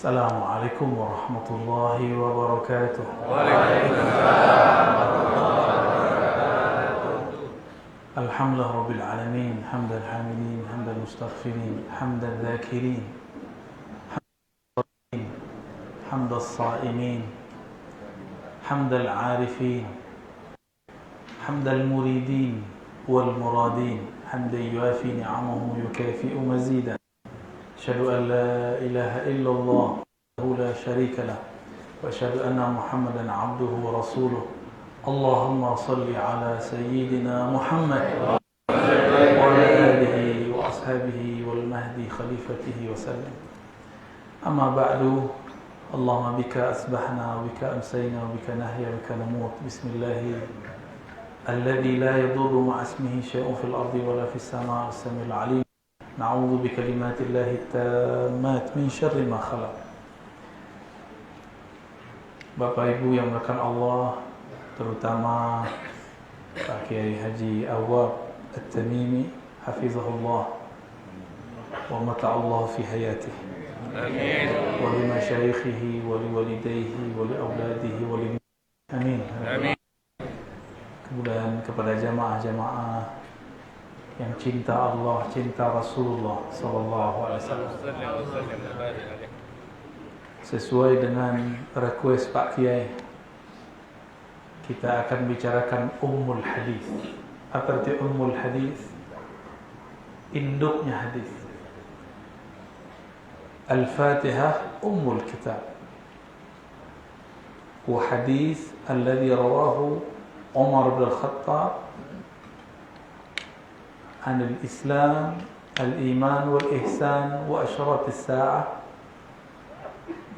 Assalamualaikum warahmatullahi wabarakatuh. Alhamdulillah rabbil alamin, hamdal hamidin, hamdal mustaghfirin, hamdal dhakirin, hamdal sa'imin, hamdal arifin, hamdal muridin wal muradin, hamdan yuafi ni'amahu yukafi'u mazidan. Asyhadu an la ilaha illallah wahdahu la syarika lah wa asyhadu anna Muhammadan abduhu wa rasuluh. Allahumma salli ala sayyidina Muhammad wa ala alihi wa ashabihi wal mahdi khalifatihi wa sallam. Amma ba'du. Allahumma bika asbahna wa bika amsayna wa bika nahya wa bika namut. Bismillah alladhi la yadurru ma'a ismihi syai'un fil ardi wa la fis sama'i as-sami'ul 'alim. Na'udzu bikalimatillahi tammat min syarri ma khalaq. Bapak Ibu yang dimuliakan Allah, terutama Pak Kiai Haji Awwab At-Tamimi hafizahullah wa mata'allahu fi hayatihi. Amin. Wa li masyayikhihi wa li walidayhi wa li auladihi wa li amin. Amin. Kemudian kepada jamaah-jamaah yang cinta Allah, cinta Rasulullah sallallahu alaihi wasallam. Sesuai dengan request Pak Kiai, kita akan bicarakan Ummul Hadis. Apa arti Ummul Hadis? Induknya hadis. Al-Fatihah Ummul Kitab. Wa hadis alladhi rawahu Umar bin Khattab عن الإسلام الإيمان والإحسان وأشراط الساعة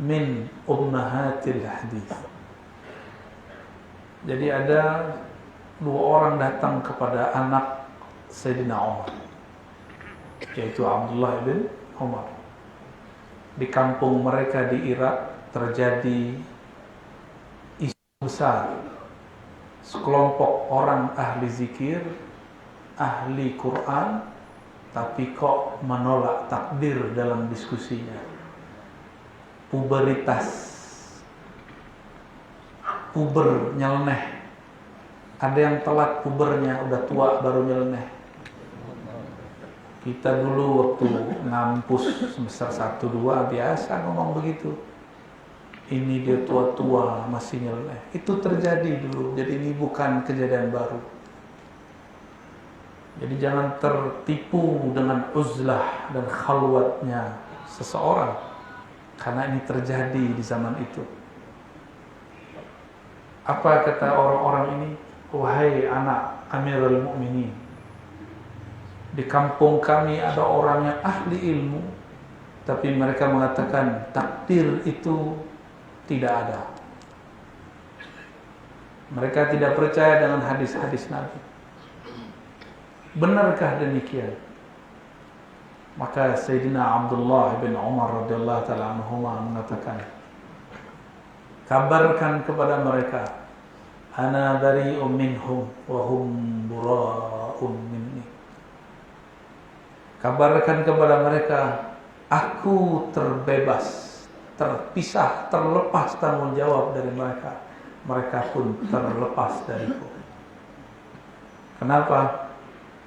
من أمهات الحديث. Jadi ada dua orang datang kepada anak Sayyidina Umar, yaitu Abdullah bin Umar. Di kampung mereka di Irak terjadi isu besar. Sekelompok orang ahli zikir, ahli Quran, tapi kok menolak takdir dalam diskusinya. Puberitas, puber nyeleneh. Ada yang telat pubernya, udah tua baru nyeleneh. Kita dulu waktu ngampus semester 1-2 biasa ngomong begitu. Ini dia tua-tua masih nyeleneh. Itu terjadi dulu, jadi ini bukan kejadian baru. Jadi jangan tertipu dengan uzlah dan khalwatnya seseorang, karena ini terjadi di zaman itu. Apa kata orang-orang ini? Wahai anak Amirul Mukminin, di kampung kami ada orang yang ahli ilmu, tapi mereka mengatakan takdir itu tidak ada. Mereka tidak percaya dengan hadis-hadis Nabi. Benarkah demikian? Maka Sayyidina Abdullah bin Umar radhiyallahu ta'ala anhuma mengatakan, kabarkan kepada mereka, ana bari'un minhum wa hum bura'un minni. Kabarkan kepada mereka, aku terbebas, terpisah, terlepas tanggung jawab dari mereka. Mereka pun terlepas dariku. Kenapa?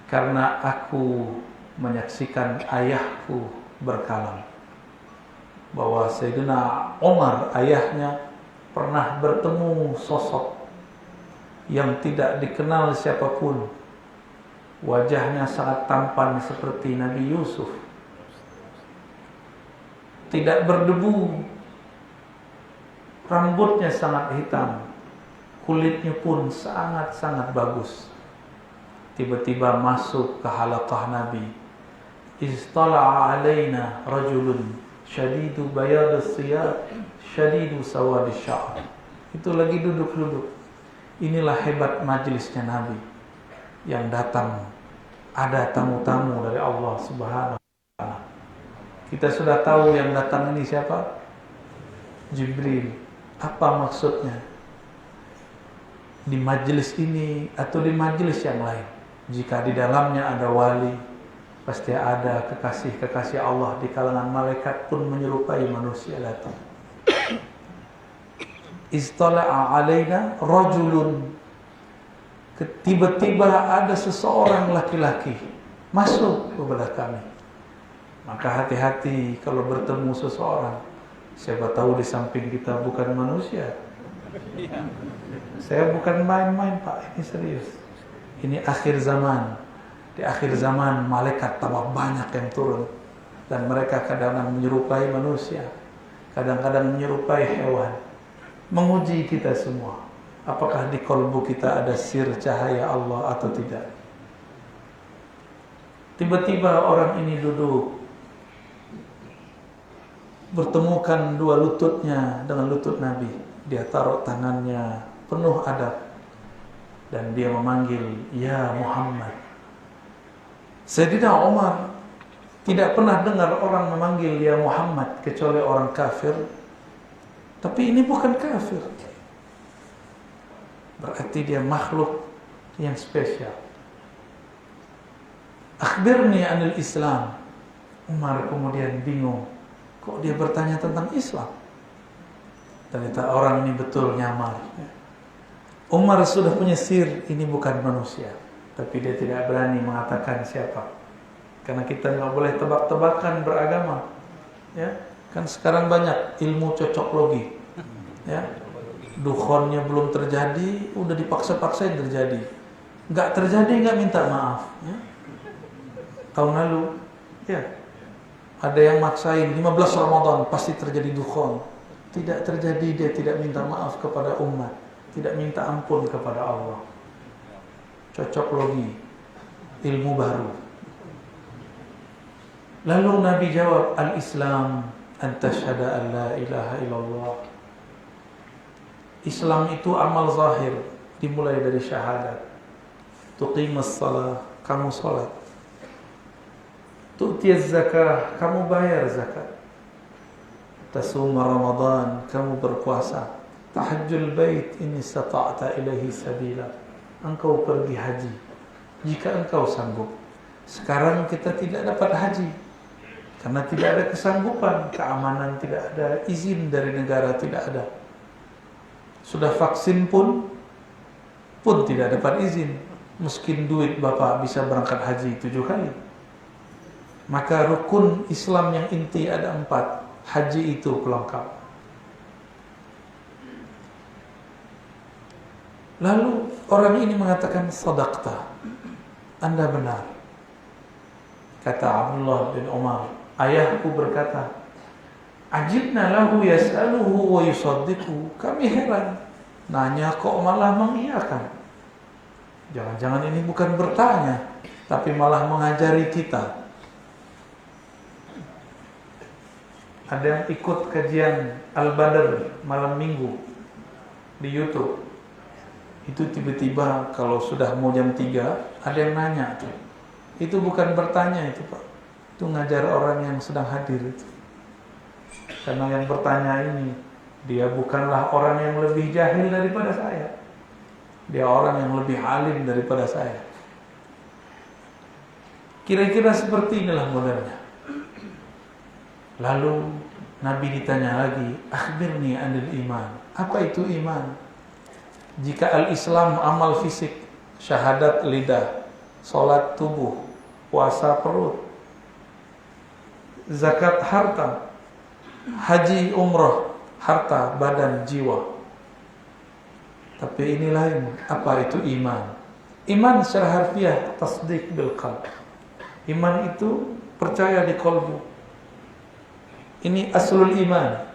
Karena aku menyaksikan ayahku berkalam bahwa Sayyidina Umar ayahnya pernah bertemu sosok yang tidak dikenal siapapun. Wajahnya sangat tampan seperti Nabi Yusuf, tidak berdebu, rambutnya sangat hitam, kulitnya pun sangat-sangat bagus. Tiba-tiba masuk ke halaqah Nabi. Istala'a alaina rajulun syadidu bayadus siyab syadidu sawadis sya'r. Itu lagi duduk-duduk. Inilah hebat majelisnya Nabi yang datang. Ada tamu-tamu dari Allah Subhanahu wa ta'ala. Kita sudah tahu yang datang ini siapa? Jibril. Apa maksudnya? Di majelis ini atau di majelis yang lain? Jika di dalamnya ada wali, Pasti ada kekasih-kekasih Allah di kalangan malaikat pun menyerupai manusia datang. Istala'a alaina rajulun, tiba-tiba ada seseorang laki-laki masuk kepada kami. Maka hati-hati kalau bertemu seseorang, siapa tahu di samping kita bukan manusia. Saya bukan main-main Pak, ini serius. Ini akhir zaman. Di akhir zaman malaikat tambah banyak yang turun, dan mereka kadang-kadang menyerupai manusia, kadang-kadang menyerupai hewan, menguji kita semua. Apakah di kalbu kita ada sir cahaya Allah atau tidak? Tiba-tiba orang ini duduk, bertemukan dua lututnya dengan lutut Nabi. Dia taruh tangannya penuh adab, dan dia memanggil, "Ya Muhammad." Sayyidina Umar tidak pernah dengar orang memanggil "Ya Muhammad" kecuali orang kafir. Tapi ini bukan kafir, berarti dia makhluk yang spesial. Akhbirni anil Islam. Umar kemudian bingung, kok dia bertanya tentang Islam? Ternyata orang ini betul nyamar. Umar sudah punya sir, ini bukan manusia, tapi dia tidak berani mengatakan siapa. Karena kita nggak boleh tebak-tebakan beragama, ya. Kan sekarang banyak ilmu cocok logi, ya. Dukhonnya belum terjadi, udah dipaksa-paksain terjadi. Nggak terjadi, nggak minta maaf, ya. Tahun lalu, ya, ada yang maksain 15 Ramadan pasti terjadi dukhon. Tidak terjadi, dia tidak minta maaf kepada umat, tidak minta ampun kepada Allah. Cocok logi, ilmu baru. Lalu Nabi jawab, "Al-Islam an tashhada an la ilaha illallah." Islam itu amal zahir, dimulai dari syahadat. Tuqimus salah, kamu salat. Tu'tiyaz zakah, kamu bayar zakat. Tasuma Ramadan, kamu berpuasa. Tahajjul bait in istata'ta ilaihi sabila, engkau pergi haji jika engkau sanggup. Sekarang kita tidak dapat haji karena tidak ada kesanggupan, keamanan tidak ada, izin dari negara tidak ada. Sudah vaksin pun tidak dapat izin. Miskin duit Bapak bisa berangkat haji 7 kali. Maka rukun Islam yang inti ada 4. Haji itu pelengkap. Lalu orang ini mengatakan, "Sadaqta, Anda benar." Kata Abdullah bin Umar, ayahku berkata, "Ajibna lahu yas'aluhu wa yusaddiqu." Kami heran, nanya kok malah mengiyakan. Jangan-jangan ini bukan bertanya, tapi malah mengajari kita. Ada yang ikut kajian Al-Badr malam minggu di YouTube. Itu tiba-tiba kalau sudah mau jam 3, ada yang nanya tuh. Itu bukan bertanya itu Pak, itu ngajar orang yang sedang hadir itu. Karena yang bertanya ini, dia bukanlah orang yang lebih jahil daripada saya, dia orang yang lebih alim daripada saya. Kira-kira seperti inilah modelnya. Lalu Nabi ditanya lagi, "Akhbirni anil iman." Apa itu iman? Jika al-Islam amal fisik, syahadat lidah, salat tubuh, puasa perut, zakat harta, haji umrah, harta, badan, jiwa. Tapi ini lain. Apa itu iman? Iman secara harfiah tasdiq bil qalb. Iman itu percaya di kalbu. Ini aslul iman.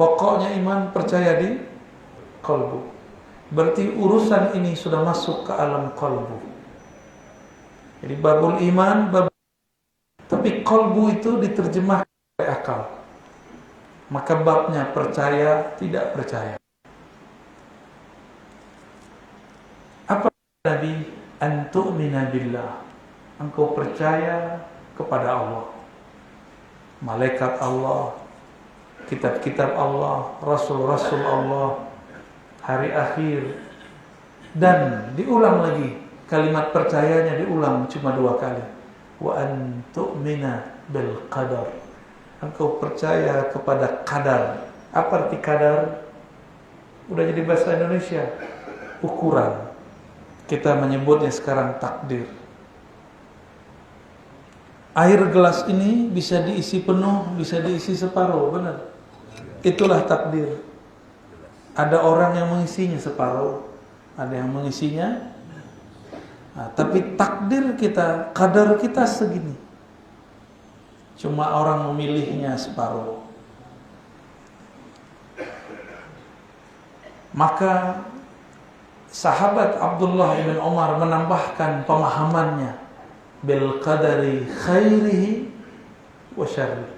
Pokoknya iman percaya di kalbu. Berarti urusan ini sudah masuk ke alam kalbu. Jadi babul iman, tapi kalbu itu diterjemahkan oleh akal. Maka babnya percaya, tidak percaya. Apa Nabi? Antu'mina billah. Engkau percaya kepada Allah, malaikat Allah, kitab-kitab Allah, rasul-rasul Allah, hari akhir. Dan diulang lagi, kalimat percayanya diulang cuma 2 kali. wa an tu'mina bil qadar. Engkau percaya kepada qadar. Apa arti qadar? Udah jadi bahasa Indonesia. Ukuran. Kita menyebutnya sekarang takdir. Air gelas ini bisa diisi penuh, bisa diisi separuh, benar? Itulah takdir. Ada orang yang mengisinya separuh, ada yang mengisinya. Nah, tapi takdir kita, kadar kita segini. Cuma orang memilihnya separuh. Maka sahabat Abdullah bin Umar menambahkan pemahamannya bil qadari khairihi wa syarrihi.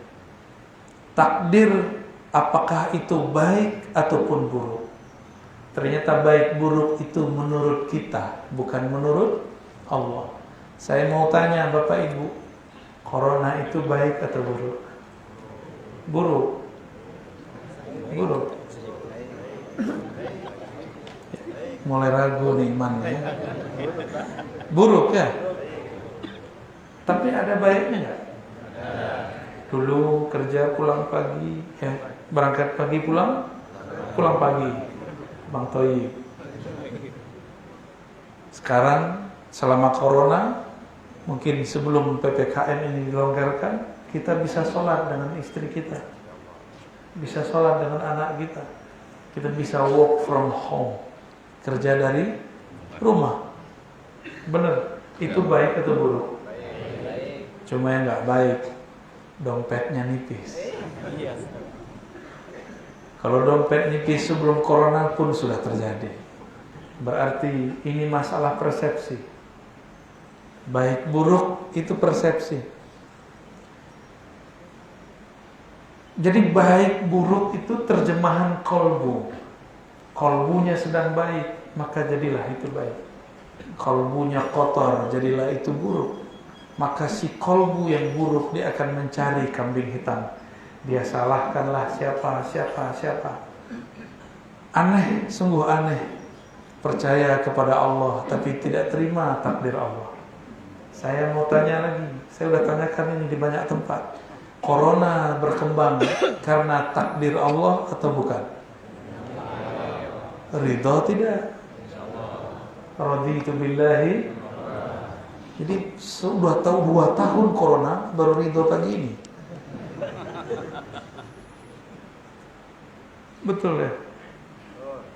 Takdir apakah itu baik ataupun buruk. Ternyata baik buruk itu menurut kita, bukan menurut Allah. Saya mau tanya Bapak Ibu, corona itu baik atau buruk? Buruk. Buruk. Mulai ragu nih imannya. Buruk ya? Tapi ada baiknya enggak? Dulu kerja pulang pagi, berangkat pagi pulang pagi, Bang Toyi. Sekarang selama corona, mungkin sebelum PPKM ini dilonggarkan, kita bisa sholat dengan istri kita, bisa sholat dengan anak kita, kita bisa work from home, kerja dari rumah. Bener, itu baik atau buruk? Cuma yang nggak baik, dompetnya nipis. Kalau dompet nipis sebelum corona pun sudah terjadi. Berarti ini masalah persepsi. Baik buruk itu persepsi. Jadi baik buruk itu terjemahan kolbu. Kolbunya sedang baik, maka jadilah itu baik. Kolbunya kotor, jadilah itu buruk. Maka si kolbu yang buruk dia akan mencari kambing hitam. Dia salahkanlah siapa. Aneh, sungguh aneh. Percaya kepada Allah tapi tidak terima takdir Allah. Saya mau tanya lagi. Saya sudah tanyakan ini di banyak tempat. Corona berkembang karena takdir Allah atau bukan? Ridho tidak? Raditu billahi. Jadi sudah tahu 2 tahun corona baru ridho pagi ini. Betul ya?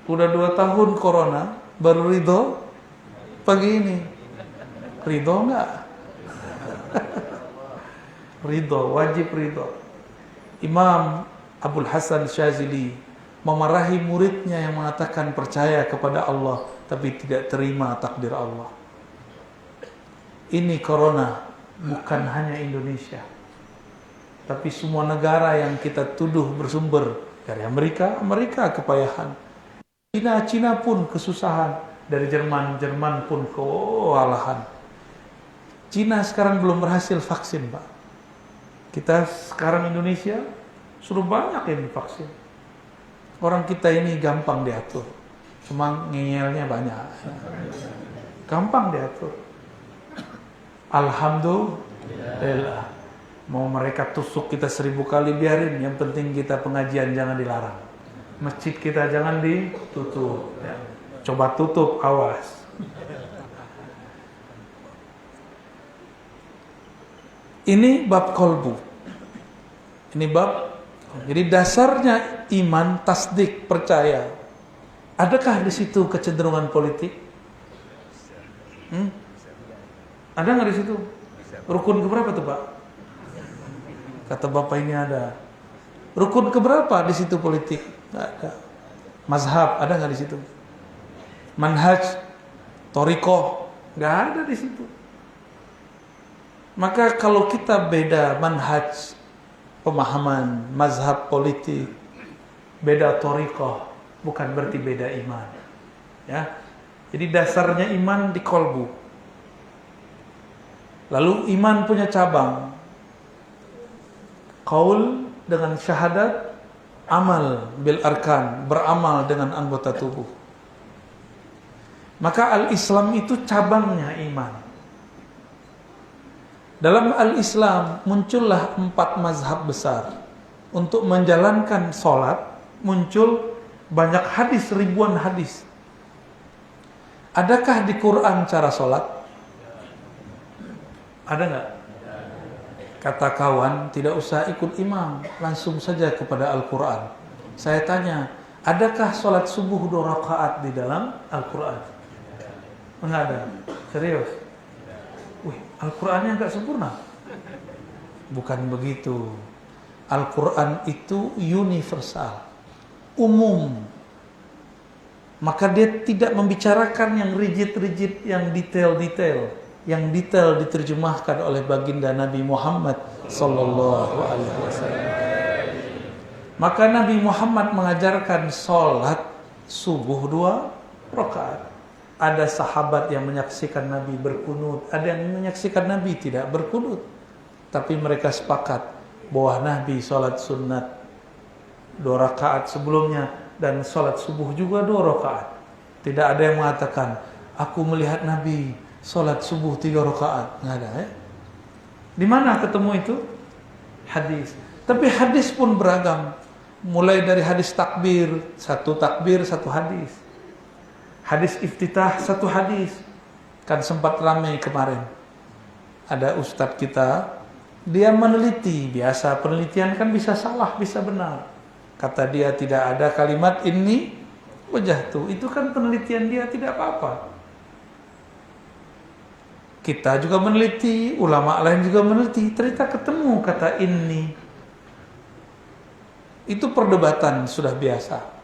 Udah 2 tahun corona baru ridho pagi ini. Ridho enggak? Ridho, wajib ridho. Imam Abul Hasan Syazili memarahi muridnya yang mengatakan percaya kepada Allah tapi tidak terima takdir Allah. Ini corona bukan hanya Indonesia, tapi semua negara yang kita tuduh bersumber dari Amerika kepayahan. Cina pun kesusahan. Dari Jerman pun kewalahan. Cina sekarang belum berhasil vaksin, Pak. Kita sekarang Indonesia sudah banyak yang divaksin. Orang kita ini gampang diatur, cuma ngeyelnya banyak. Gampang diatur. Alhamdulillah. Mau mereka tusuk kita 1000 kali biarin, yang penting kita pengajian jangan dilarang. Masjid kita jangan ditutup ya. Coba tutup, awas. Ini bab kolbu. Ini bab. Jadi dasarnya iman, tasdik, percaya. Adakah di situ kecenderungan politik? Ada nggak di situ? Rukun keberapa tuh Pak? Kata Bapak ini ada. Rukun keberapa di situ politik? Nggak ada. Mazhab ada nggak di situ? Manhaj, torikoh, nggak ada di situ. Maka kalau kita beda manhaj, pemahaman, mazhab politik, beda torikoh, bukan berarti beda iman. Ya, jadi dasarnya iman di kolbu. Lalu iman punya cabang. Qaul dengan syahadat, amal bil arkan, beramal dengan anggota tubuh. Maka al-Islam itu cabangnya iman. Dalam al-Islam muncullah 4 mazhab besar. Untuk menjalankan sholat muncul banyak hadis, ribuan hadis. Adakah di Quran cara sholat? Ada nggak? Kata kawan, tidak usah ikut imam, langsung saja kepada Al-Quran. Saya tanya, adakah sholat subuh 2 rakaat di dalam Al-Quran? Enggak ada. Serius? Wih, Al-Qurannya nggak sempurna? Bukan begitu. Al-Quran itu universal, umum. Maka dia tidak membicarakan yang rigid-rigid, yang detail-detail. Yang detail diterjemahkan oleh baginda Nabi Muhammad sallallahu alaihi wasallam. Maka Nabi Muhammad mengajarkan sholat subuh 2 rakaat. Ada sahabat yang menyaksikan Nabi berkunut, ada yang menyaksikan Nabi tidak berkunut. Tapi mereka sepakat bahwa Nabi sholat sunat 2 rakaat sebelumnya dan sholat subuh juga 2 rakaat. Tidak ada yang mengatakan, aku melihat Nabi sholat subuh 3 rakaat. Nggak ada ya? Di mana ketemu itu? Hadis. Tapi hadis pun beragam. Mulai dari hadis takbir, 1 takbir 1 hadis. Hadis iftitah 1 hadis. Kan sempat ramai kemarin. Ada ustadz kita, dia meneliti. Biasa penelitian kan bisa salah, bisa benar. Kata dia tidak ada kalimat ini wajahtu. Itu kan penelitian dia, tidak apa-apa. Kita juga meneliti, ulama lain juga meneliti, ternyata ketemu kata ini. Itu perdebatan sudah biasa.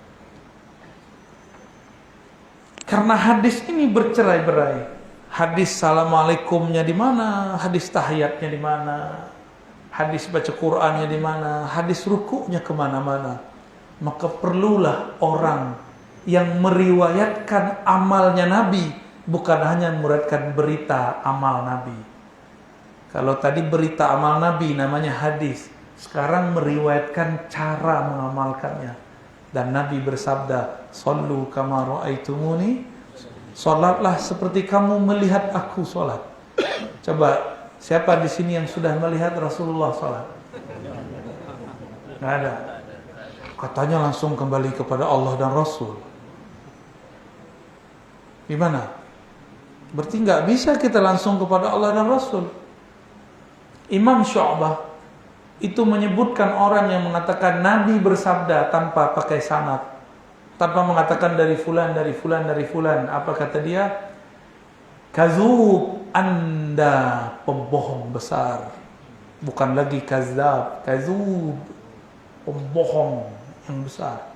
Karena hadis ini bercerai-berai. Hadis assalamualaikumnya di mana, hadis tahiyatnya di mana, hadis baca Qur'annya di mana, hadis rukuknya kemana-mana. Maka perlulah orang yang meriwayatkan amalnya Nabi, bukan hanya meriwayatkan berita amal Nabi. Kalau tadi berita amal Nabi namanya hadis, sekarang meriwayatkan cara mengamalkannya. Dan Nabi bersabda, "Shallu kama ra'aitumuni", salatlah seperti kamu melihat aku salat. Coba, siapa di sini yang sudah melihat Rasulullah salat? Nggak ada. Katanya langsung kembali kepada Allah dan Rasul. Gimana? Berarti nggak bisa kita langsung kepada Allah dan Rasul. Imam Syu'bah itu menyebutkan orang yang mengatakan Nabi bersabda tanpa pakai sanad, tanpa mengatakan dari fulan, dari fulan, dari fulan. Apa kata dia? Kazub, Anda pembohong besar. Bukan lagi kazab, kazub, pembohong yang besar.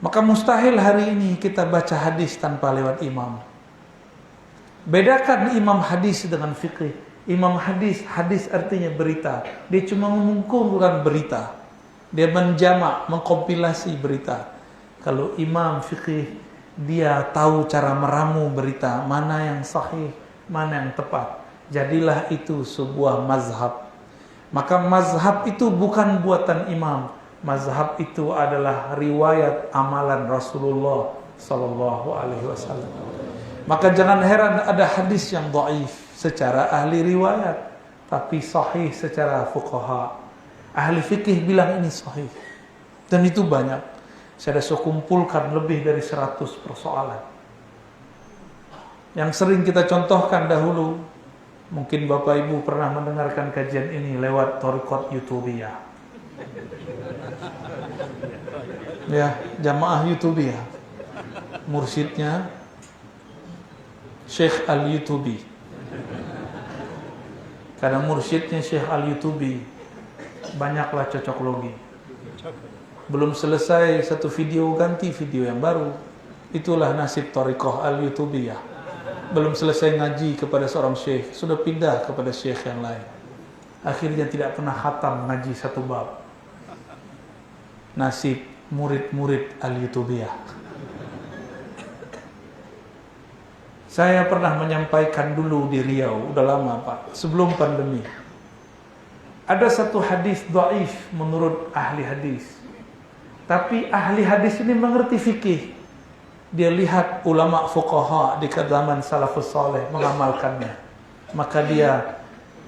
Maka mustahil hari ini kita baca hadis tanpa lewat imam. Bedakan imam hadis dengan fikih. Imam hadis, hadis artinya berita. Dia cuma mengumpulkan berita. Dia menjamak, mengkompilasi berita. Kalau imam fikih, dia tahu cara meramu berita, mana yang sahih, mana yang tepat. Jadilah itu sebuah mazhab. Maka mazhab itu bukan buatan imam. Mazhab itu adalah riwayat amalan Rasulullah sallallahu alaihi wasallam. Maka jangan heran ada hadis yang dhaif secara ahli riwayat, tapi sahih secara fuqaha. Ahli fikih bilang ini sahih. Dan itu banyak. Saya sudah kumpulkan lebih dari 100 persoalan. Yang sering kita contohkan dahulu, mungkin Bapak Ibu pernah mendengarkan kajian ini lewat Thariqat Yutubiyah. Ya, jamaah Yutubiyah. Mursyidnya Syekh Al-Yutubi. Karena mursyidnya Syekh Al-Yutubi, banyaklah cocok logi. Belum selesai satu video, ganti video yang baru. Itulah nasib Thariqah Al-Yutubiyah. Belum selesai ngaji kepada seorang syekh, sudah pindah kepada syekh yang lain. Akhirnya tidak pernah khatam ngaji satu bab. Nasib murid-murid Al-Yutubiyah. Saya pernah menyampaikan dulu di Riau, udah lama Pak, sebelum pandemi. Ada satu hadis dhaif menurut ahli hadis. Tapi ahli hadis ini mengerti fikih. Dia lihat ulama fuqaha di zaman salafus saleh mengamalkannya. Maka dia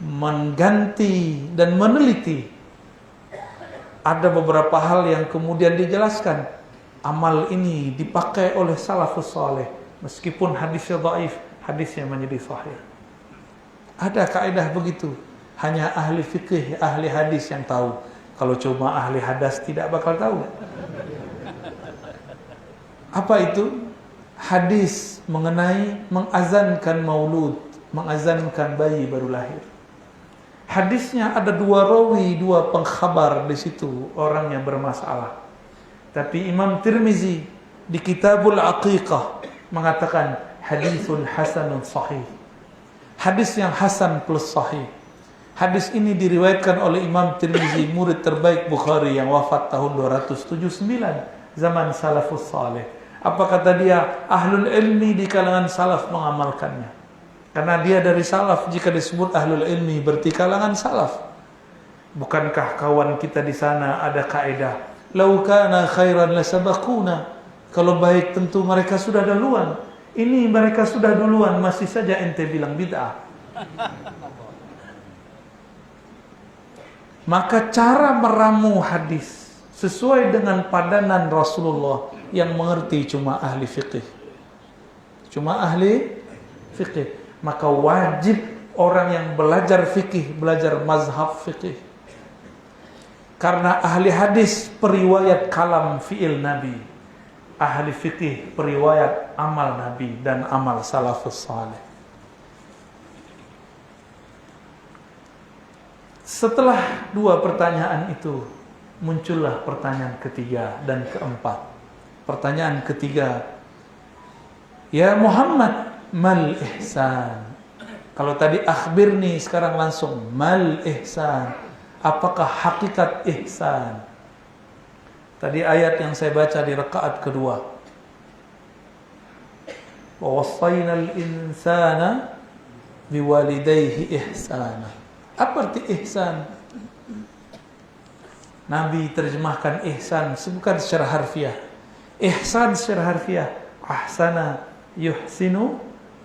mengganti dan meneliti. Ada beberapa hal yang kemudian dijelaskan. Amal ini dipakai oleh salafus saleh. Meskipun hadisnya dhaif, hadisnya menjadi sahih. Ada kaidah begitu. Hanya ahli fikih, ahli hadis yang tahu. Kalau cuma ahli hadas tidak bakal tahu. Apa itu? Hadis mengenai mengazankan maulud, mengazankan bayi baru lahir. Hadisnya ada dua rawi, dua pengkhabar di situ, orang yang bermasalah. Tapi Imam Tirmizi di Kitabul Aqiqah mengatakan hadisun hasanun sahih. Hadis yang hasan plus sahih. Hadis ini diriwayatkan oleh Imam Tirmizi, murid terbaik Bukhari yang wafat tahun 279 zaman salafus saleh. Apa kata dia? Ahlul ilmi di kalangan salaf mengamalkannya. Karena dia dari salaf, jika disebut ahlul ilmi berarti kalangan salaf. Bukankah kawan kita di sana ada kaidah? Lau kana khairan lasabaquna. Kalau baik tentu mereka sudah duluan. Ini mereka sudah duluan, masih saja ente bilang bid'ah. Maka cara meramu hadis sesuai dengan padanan Rasulullah yang mengerti cuma ahli fiqih. Cuma ahli fiqih. Maka wajib orang yang belajar fikih, belajar mazhab fikih. Karena ahli hadis periwayat kalam fi'il Nabi, ahli fikih periwayat amal Nabi dan amal salafus saleh. Setelah dua pertanyaan itu, muncullah pertanyaan ketiga dan keempat. Pertanyaan ketiga, ya Muhammad, mal ihsan. Kalau tadi akhbirni, sekarang langsung mal ihsan. Apakah hakikat ihsan? Tadi ayat yang saya baca di rakaat kedua. Wa wassaynal insana biwalidayhi ihsana. Apa arti ihsan? Nabi terjemahkan ihsan bukan secara harfiah. Ihsan secara harfiah, ahsana yuhsinu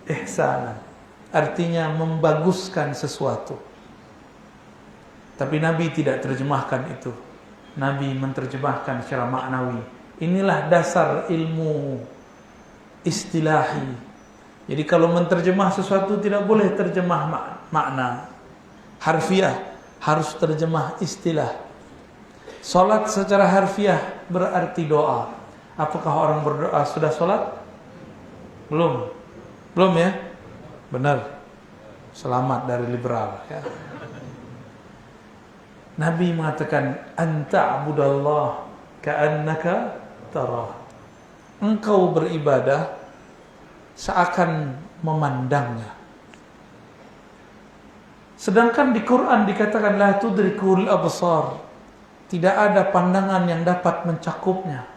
ihsana. Artinya membaguskan sesuatu. Tapi Nabi tidak terjemahkan itu. Nabi menerjemahkan secara maknawi. Inilah dasar ilmu istilahi. Jadi kalau menerjemah sesuatu tidak boleh terjemah makna harfiah, harus terjemah istilah. Salat secara harfiah berarti doa. Apakah orang berdoa sudah salat? Belum. Belum ya? Benar. Selamat dari liberal ya. Nabi mengatakan anta'budallah ka'annaka tarah. Engkau beribadah seakan memandangnya. Sedangkan di Quran dikatakan la tudrikul absar. Tidak ada pandangan yang dapat mencakupnya.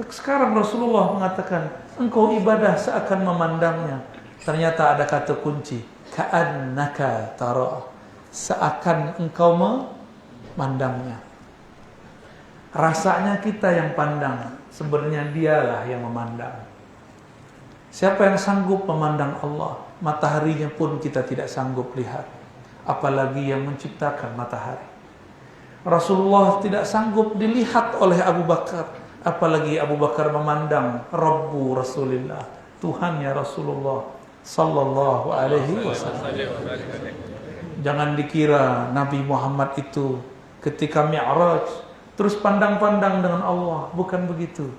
Sekarang Rasulullah mengatakan engkau ibadah seakan memandangnya. Ternyata ada kata kunci, ka'annaka tara. Seakan engkau memandangnya. Rasanya kita yang pandang, sebenarnya dialah yang memandang. Siapa yang sanggup memandang Allah? Mataharinya pun kita tidak sanggup lihat. Apalagi yang menciptakan matahari. Rasulullah tidak sanggup dilihat oleh Abu Bakar. Apalagi Abu Bakar memandang Rabbu Rasulullah, Tuhannya Rasulullah sallallahu alaihi wasallam. Jangan dikira Nabi Muhammad itu ketika Mi'raj terus pandang-pandang dengan Allah. Bukan begitu.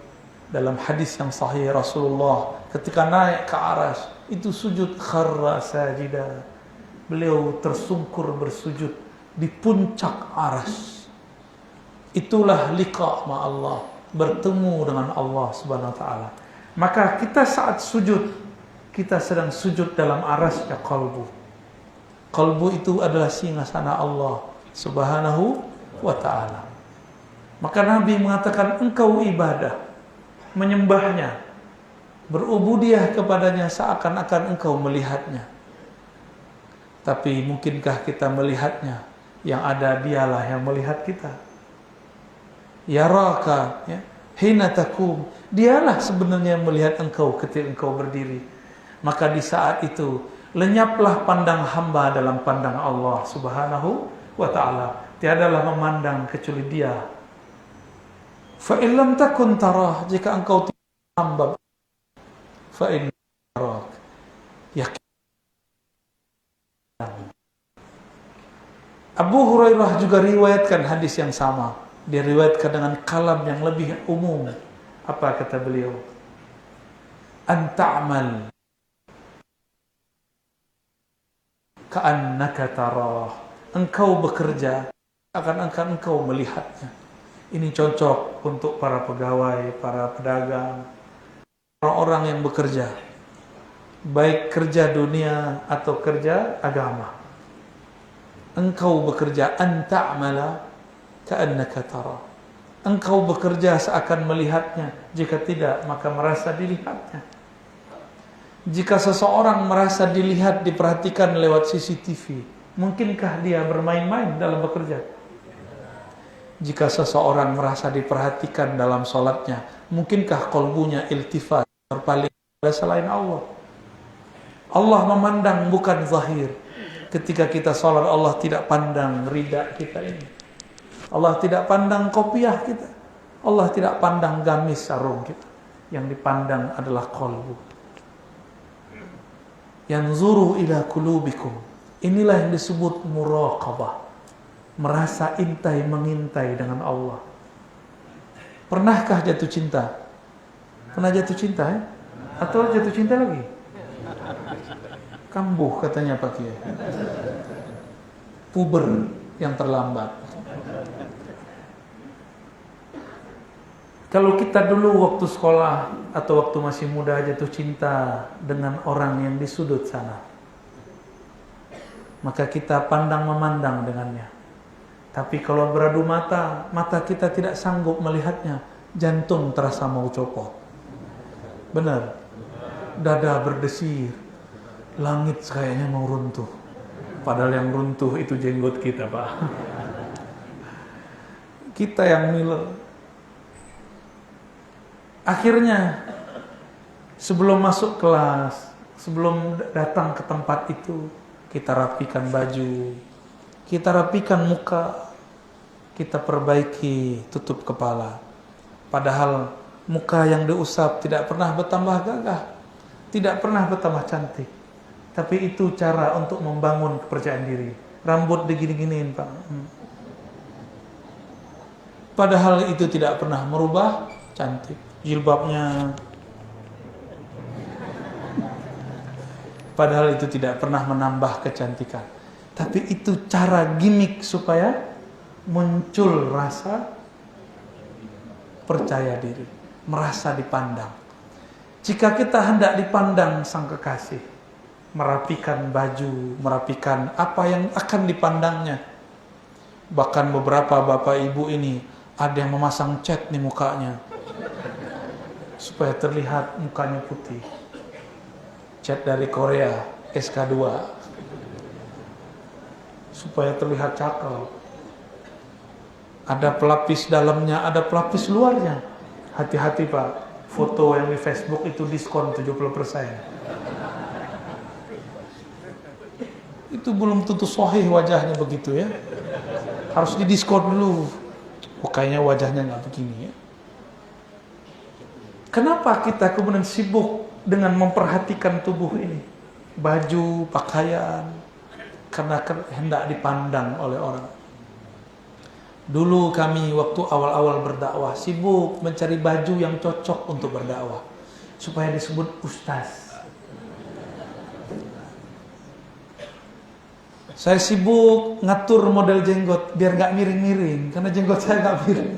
Dalam hadis yang sahih Rasulullah ketika naik ke Arsy itu sujud kharra sajida. Beliau tersungkur bersujud di puncak Arsy. Itulah liqa ma Allah, bertemu dengan Allah Subhanahu wa taala. Maka kita saat sujud, kita sedang sujud dalam arasnya qalbu. Qalbu itu adalah singgasana Allah Subhanahu wa taala. Maka Nabi mengatakan engkau ibadah, menyembahnya, berubudiyah kepadanya seakan-akan engkau melihatnya. Tapi mungkinkah kita melihatnya? Yang ada dialah yang melihat kita. Yaraka, ya, hina takum. Dialah sebenarnya yang melihat engkau ketika engkau berdiri. Maka di saat itu, Lenyaplah pandang hamba dalam pandang Allah Subhanahu wa ta'ala. Tiadalah memandang kecuali Dia. Fa in lam takun tarah, jika engkau tidak hamba, fa in tarak, yakin. Abu Hurairah juga riwayatkan hadis yang sama. Dia riwayatkan dengan kalam yang lebih umum. Apa kata beliau? Anta'mal ka'annaka tarah. Engkau bekerja akan engkau melihatnya. Ini cocok untuk para pegawai, para pedagang, orang-orang yang bekerja, baik kerja dunia atau kerja agama. Engkau bekerja anta'mala ka'annaka tarah. Engkau bekerja seakan melihatnya. Jika tidak, maka merasa dilihatnya. Jika seseorang merasa dilihat, diperhatikan lewat CCTV, mungkinkah dia bermain-main dalam bekerja? Jika seseorang merasa diperhatikan dalam sholatnya, mungkinkah kolbunya iltifat, berpaling pada selain Allah? Allah memandang bukan zahir. Ketika kita sholat, Allah tidak pandang rida kita ini. Allah tidak pandang kopiah kita. Allah tidak pandang gamis sarung kita. Yang dipandang adalah kolbu. Yanzuru ila kulubikum. Inilah yang disebut muraqabah. Merasa intai mengintai dengan Allah. Pernahkah jatuh cinta? Pernah jatuh cinta ya? Atau jatuh cinta lagi? Kambuh katanya Pak Kiai. Puber yang terlambat. Kalau kita dulu waktu sekolah atau waktu masih muda jatuh cinta dengan orang yang di sudut sana, maka kita pandang memandang dengannya. Tapi kalau beradu mata, mata kita tidak sanggup melihatnya, jantung terasa mau copot. Benar. Dada berdesir, langit kayaknya mau runtuh. Padahal yang runtuh itu jenggot kita, Pak. Kita yang miler. Akhirnya, sebelum masuk kelas, sebelum datang ke tempat itu, kita rapikan baju, kita rapikan muka, kita perbaiki tutup kepala. Padahal muka yang diusap tidak pernah bertambah gagah, tidak pernah bertambah cantik. Tapi itu cara untuk membangun kepercayaan diri. Rambut digini-giniin, Pak. Padahal itu tidak pernah merubah cantik. Jilbabnya, padahal itu tidak pernah menambah kecantikan. Tapi itu cara gimmick supaya muncul rasa percaya diri, merasa dipandang. Jika kita hendak dipandang sang kekasih, merapikan baju, merapikan apa yang akan dipandangnya. Bahkan beberapa bapak ibu ini ada yang memasang cat di mukanya supaya terlihat mukanya putih. Cat dari Korea, SK2, supaya terlihat cakep. Ada pelapis dalamnya, ada pelapis luarnya. Hati-hati Pak, foto yang di Facebook itu diskon 70%. Itu belum tentu sahih wajahnya begitu ya. Harus didiskon dulu. Oh, kayaknya wajahnya nggak begini ya. Kenapa kita kemudian sibuk dengan memperhatikan tubuh ini? Baju, pakaian, karena hendak dipandang oleh orang. Dulu kami waktu awal-awal berdakwah sibuk mencari baju yang cocok untuk berdakwah supaya disebut ustaz. Saya sibuk ngatur model jenggot biar gak miring-miring, karena jenggot saya gak miring,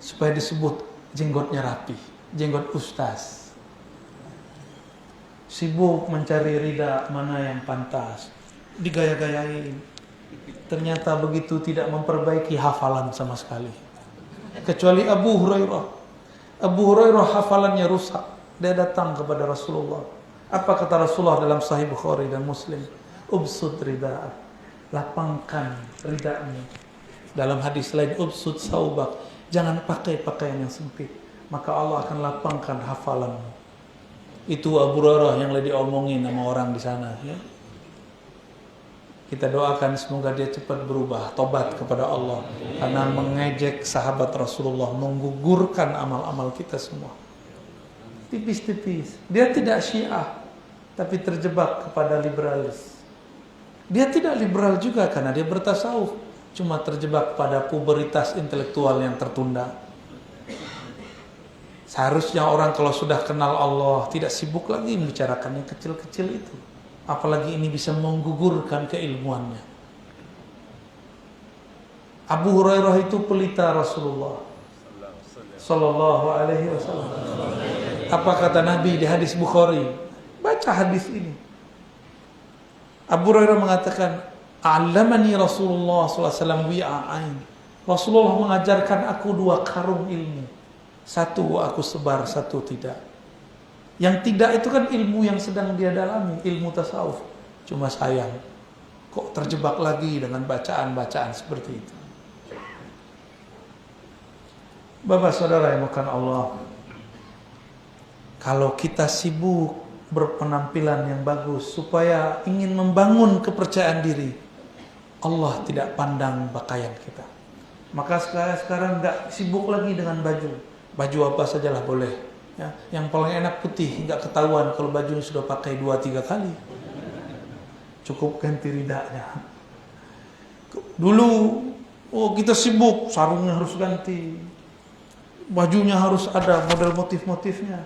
supaya disebut jenggotnya rapi, jenggot ustaz. Sibuk mencari rida mana yang pantas, digaya-gayain. Ternyata begitu tidak memperbaiki hafalan sama sekali. Kecuali Abu Hurairah. Abu Hurairah hafalannya rusak. Dia datang kepada Rasulullah. Apa kata Rasulullah dalam Sahih Bukhari dan Muslim? Ubsud rida'ah. Lapangkan rida'mu. Dalam hadis lain, ubsud saubak. Jangan pakai pakaian yang sempit. Maka Allah akan lapangkan hafalanmu. Itu Abu Hurairah yang lagi diomongin sama orang di sana, ya. Kita doakan semoga dia cepat berubah, tobat kepada Allah, karena mengejek sahabat Rasulullah, menggugurkan amal-amal kita semua. Tipis-tipis. Dia tidak Syiah, tapi terjebak kepada liberalis. Dia tidak liberal juga karena dia bertasawuf, cuma terjebak pada puberitas intelektual yang tertunda. Seharusnya orang kalau sudah kenal Allah tidak sibuk lagi membicarakan yang kecil-kecil itu. Apalagi ini bisa menggugurkan keilmuannya. Abu Hurairah itu pelita Rasulullah Sallallahu Alaihi Wasallam. Apa kata Nabi di hadis Bukhari? Baca hadis ini. Abu Hurairah mengatakan, "Allamani Rasulullah sallallahu alaihi wasallam wi'a'ain." Rasulullah mengajarkan aku 2 karung ilmu. Satu aku sebar, satu tidak. Yang tidak itu kan ilmu yang sedang dia dalami, ilmu tasawuf. Cuma sayang, kok terjebak lagi dengan bacaan-bacaan seperti itu. Bapak saudara yang makan Allah, kalau kita sibuk berpenampilan yang bagus supaya ingin membangun kepercayaan diri, Allah tidak pandang pakaian kita. Maka sekarang nggak sibuk lagi dengan baju apa sajalah boleh. Ya, yang paling enak putih, nggak ketahuan kalau bajunya sudah pakai 2-3 kali. Cukup ganti ridanya. Dulu kita sibuk, sarungnya harus ganti, bajunya harus ada model motif-motifnya.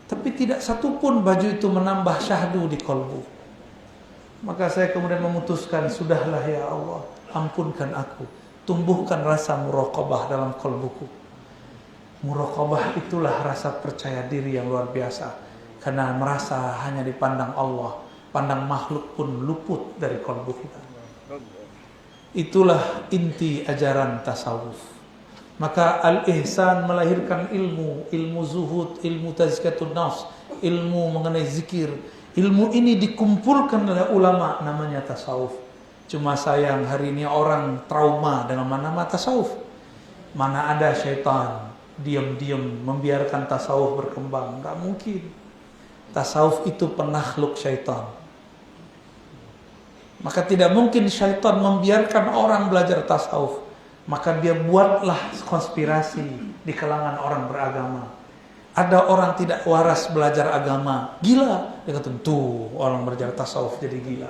Tapi tidak satupun baju itu menambah syahdu di kolbu. Maka saya kemudian memutuskan, sudahlah ya Allah, ampunkan aku, tumbuhkan rasa muraqabah dalam kolbuku. Muraqabah itulah rasa percaya diri yang luar biasa, karena merasa hanya dipandang Allah, pandang makhluk pun luput dari kolbu kita. Itulah inti ajaran tasawuf. Maka al-ihsan melahirkan ilmu zuhud, ilmu tazkiyatun nafs, ilmu mengenai zikir. Ilmu ini dikumpulkan oleh ulama, namanya tasawuf. Cuma sayang hari ini orang trauma dengan nama tasawuf. Mana ada syaitan diam-diam membiarkan tasawuf berkembang. Gak mungkin. Tasawuf itu penakhluk syaitan. Maka tidak mungkin syaitan membiarkan orang belajar tasawuf. Maka dia buatlah konspirasi di kalangan orang beragama. Ada orang tidak waras belajar agama, gila. Dia kata, tuh orang belajar tasawuf jadi gila.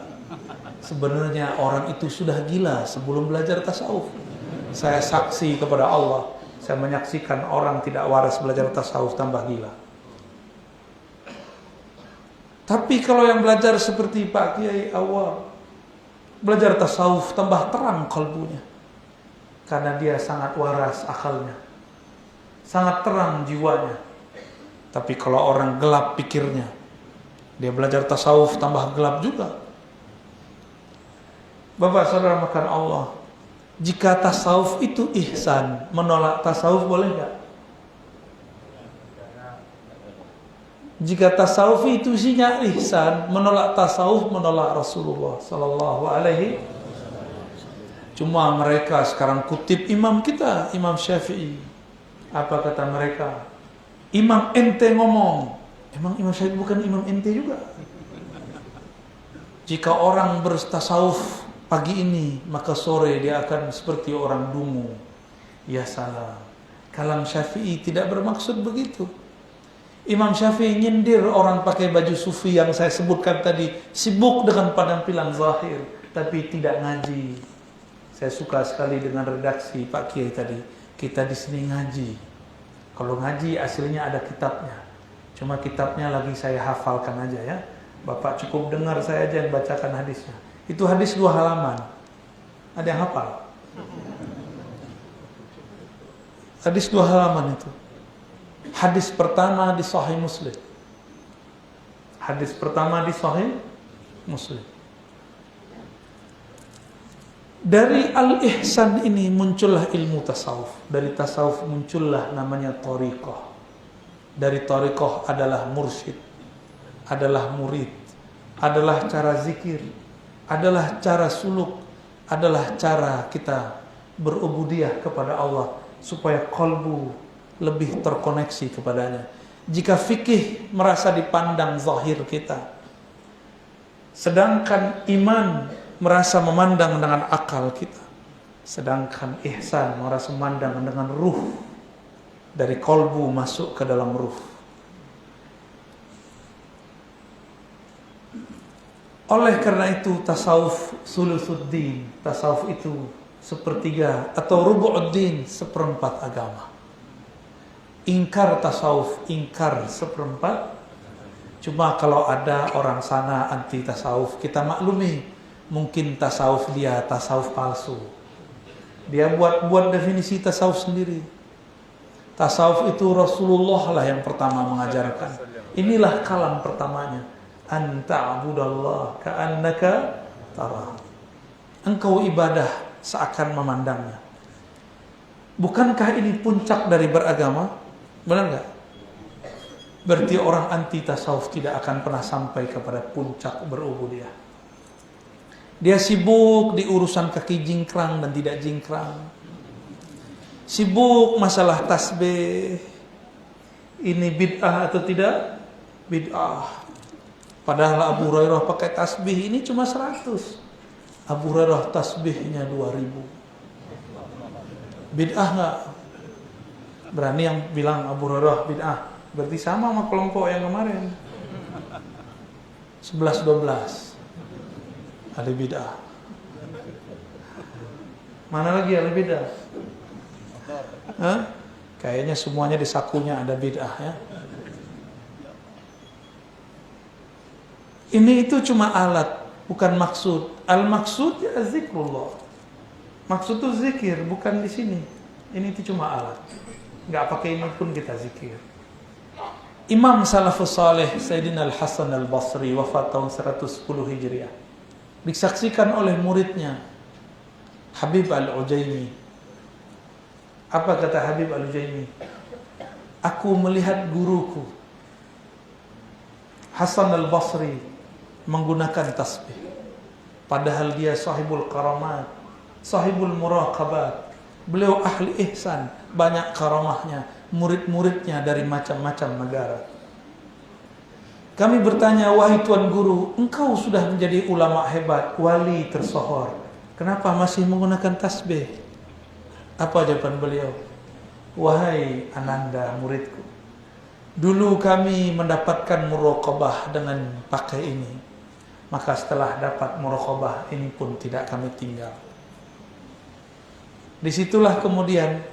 Sebenarnya orang itu sudah gila sebelum belajar tasawuf. Saya saksi kepada Allah, saya menyaksikan orang tidak waras belajar tasawuf tambah gila. Tapi kalau yang belajar seperti Pak Kiai awal, belajar tasawuf tambah terang kalbunya. Karena dia sangat waras akalnya, sangat terang jiwanya. Tapi kalau orang gelap pikirnya, dia belajar tasawuf tambah gelap juga. Bapak saudara makan Allah, jika tasawuf itu ihsan, menolak tasawuf boleh enggak? Jika tasawuf itu isinya ihsan, menolak tasawuf, menolak Rasulullah sallallahu alaihi. Cuma mereka sekarang kutip imam kita, Imam Syafi'i. Apa kata mereka? Imam ente ngomong. Emang Imam Syafi'i bukan imam ente juga? Jika orang bertasawuf pagi ini, maka sore dia akan seperti orang dungu. Ya salah. Kalam Syafi'i tidak bermaksud begitu. Imam Syafi'i nyindir orang pakai baju sufi yang saya sebutkan tadi, sibuk dengan penampilan zahir, tapi tidak ngaji. Saya suka sekali dengan redaksi Pak Kiai tadi. Kita di sini ngaji. Kalau ngaji aslinya ada kitabnya. Cuma kitabnya lagi saya hafalkan aja ya. Bapak cukup dengar saya aja yang bacakan hadisnya. Itu hadis 2 halaman. Ada yang hafal? Hadis 2 halaman itu. Hadis pertama di Sahih Muslim. Hadis pertama di Sahih Muslim. Dari al-ihsan ini muncullah ilmu tasawuf. Dari tasawuf muncullah namanya thariqah. Dari thariqah adalah mursyid, adalah murid, adalah cara zikir, adalah cara suluk, adalah cara kita berubudiyah kepada Allah supaya qalbu lebih terkoneksi kepadanya. Jika fikih merasa dipandang zahir kita, sedangkan iman merasa memandang dengan akal kita, sedangkan ihsan merasa memandang dengan ruh, dari kolbu masuk ke dalam ruh. Oleh karena itu tasawuf sulusuddin, tasawuf itu sepertiga atau rubu'uddin, seperempat agama. Ingkar tasawuf, ingkar seperempat. Cuma kalau ada orang sana anti tasawuf, kita maklumi, mungkin tasawuf dia tasawuf palsu. Dia buat definisi tasawuf sendiri. Tasawuf itu Rasulullah lah yang pertama mengajarkan. Inilah kalam pertamanya. Anta'budallah ka'annaka tarah. Engkau ibadah seakan memandangnya. Bukankah ini puncak dari beragama? Benar enggak? Berarti orang anti tasawuf tidak akan pernah sampai kepada puncak berubudiyah. Dia sibuk di urusan kaki jingkrang dan tidak jingkrang. Sibuk masalah tasbih. Ini bid'ah atau tidak? Bid'ah. Padahal Abu Hurairah pakai tasbih ini cuma 100. Abu Hurairah tasbihnya 2000. Bid'ah enggak? Berani yang bilang Abu Hurairah bid'ah? Berarti sama kelompok yang kemarin. 11-12. Ada bid'ah. Mana lagi ada bid'ah? Hah? Kayaknya semuanya di sakunya ada bid'ah ya. Ini itu cuma alat, bukan maksud. Al-maksud ya zikrullah. Maksud itu zikir, bukan di sini. Ini itu cuma alat. Enggak pakai ini pun kita zikir. Imam Salafus Saleh Sayyidina Al-Hasan Al-Basri wafat tahun 110 Hijriah. Disaksikan oleh muridnya Habib Al-Ujaimi. Apa kata Habib Al-Ujaimi? Aku melihat guruku Hasan Al-Basri menggunakan tasbih, padahal dia sahibul karamat, sahibul muraqabat. Beliau ahli ihsan, banyak karamahnya, murid-muridnya dari macam-macam negara. Kami bertanya, wahai tuan guru, engkau sudah menjadi ulama hebat, wali tersohor, kenapa masih menggunakan tasbih? Apa jawaban beliau? Wahai Ananda muridku, dulu kami mendapatkan muraqabah dengan pakai ini, maka setelah dapat muraqabah ini pun tidak kami tinggal. Disitulah kemudian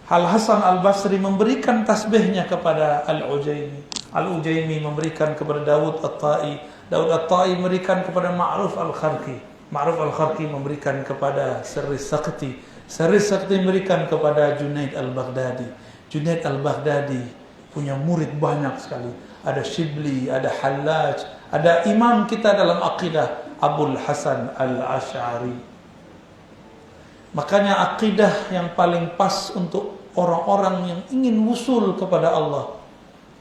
Al-Hasan Al-Basri memberikan tasbihnya kepada Al-Ujaimi. Al-Ujaimi memberikan kepada Daud At-Tai. Daud At-Tai memberikan kepada Ma'ruf Al-Kharqi. Ma'ruf Al-Kharqi memberikan kepada Sirris Sakti. Sirris Sakti memberikan kepada Junaid Al-Baghdadi. Junaid Al-Baghdadi punya murid banyak sekali. Ada Shibli, ada Hallaj, ada imam kita dalam akidah Abul Hasan Al-Asy'ari. Makanya akidah yang paling pas untuk orang-orang yang ingin wusul kepada Allah,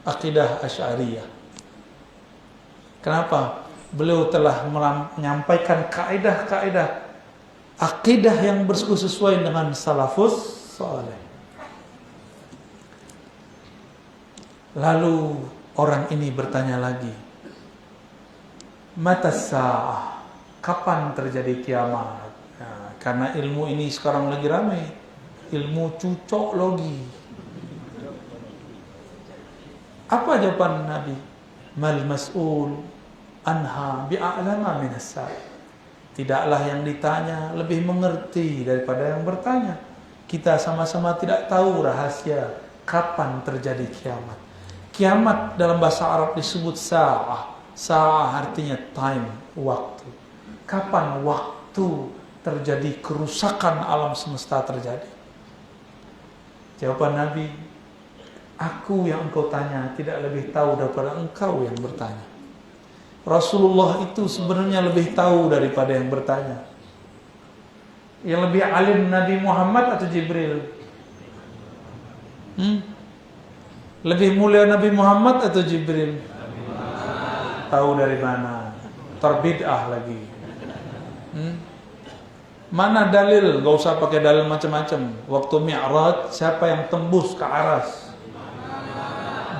akidah Asy'ariyah. Kenapa? Beliau telah menyampaikan kaidah-kaidah akidah yang sesuai dengan salafus saleh. Lalu orang ini bertanya lagi, mata sa'ah, kapan terjadi kiamat? Nah, karena ilmu ini sekarang lagi ramai, ilmu cucoklogi. Apa jawaban Nabi? Mal mas'ul anha bi'a'lama minas sa'i. Tidaklah yang ditanya lebih mengerti daripada yang bertanya. Kita sama-sama tidak tahu rahasia kapan terjadi kiamat. Kiamat dalam bahasa Arab disebut sa'ah. Sa'ah artinya time, waktu. Kapan waktu terjadi kerusakan alam semesta terjadi? Jawaban Nabi, aku yang engkau tanya tidak lebih tahu daripada engkau yang bertanya. Rasulullah itu sebenarnya lebih tahu daripada yang bertanya. Yang lebih alim Nabi Muhammad atau Jibril? Lebih mulia Nabi Muhammad atau Jibril? Tahu dari mana? Terbid'ah lagi. Mana dalil? Gak usah pakai dalil macam-macam. Waktu Mi'raj, siapa yang tembus ke aras?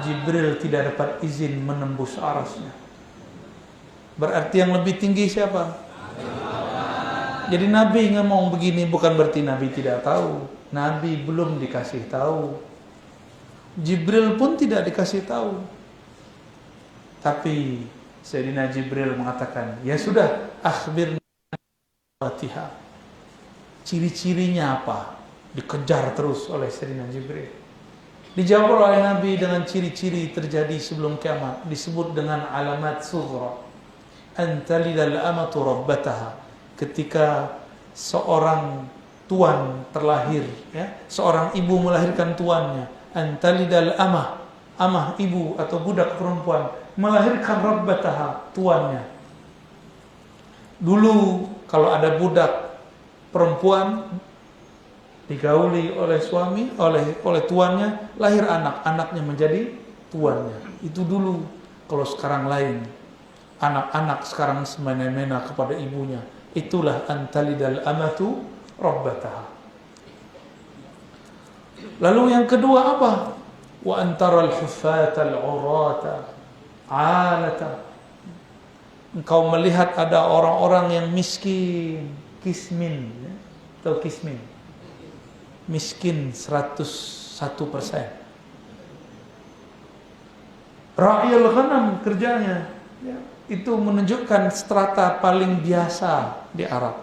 Jibril tidak dapat izin menembus arasnya. Berarti yang lebih tinggi siapa? Jadi Nabi ngomong begini bukan berarti Nabi tidak tahu. Nabi belum dikasih tahu. Jibril pun tidak dikasih tahu. Tapi Sayyidina Jibril mengatakan, ya sudah, akhbirna Fatihah. Ciri-cirinya apa? Dikejar terus oleh Sayyidina Jibril. Dijawab oleh Nabi dengan ciri-ciri terjadi sebelum kiamat. Disebut dengan alamat sughra. Antalidal amatu rabbataha. Ketika seorang tuan terlahir, ya, seorang ibu melahirkan tuannya. Antalidal amah ibu atau budak perempuan melahirkan rabbataha, tuannya. Dulu kalau ada budak perempuan digauli oleh suami, oleh tuannya, lahir anaknya menjadi tuannya. Itu dulu. Kalau sekarang lain, anak-anak sekarang semena-mena kepada ibunya. Itulah antalidal amatu rabbataha. Lalu yang kedua apa? Wa antaral huffatal urata alata. Engkau melihat ada orang-orang yang miskin, kismin, ya? Atau kismin, miskin 101%. Ra'yul ghanam kerjanya, ya, itu menunjukkan strata paling biasa di Arab.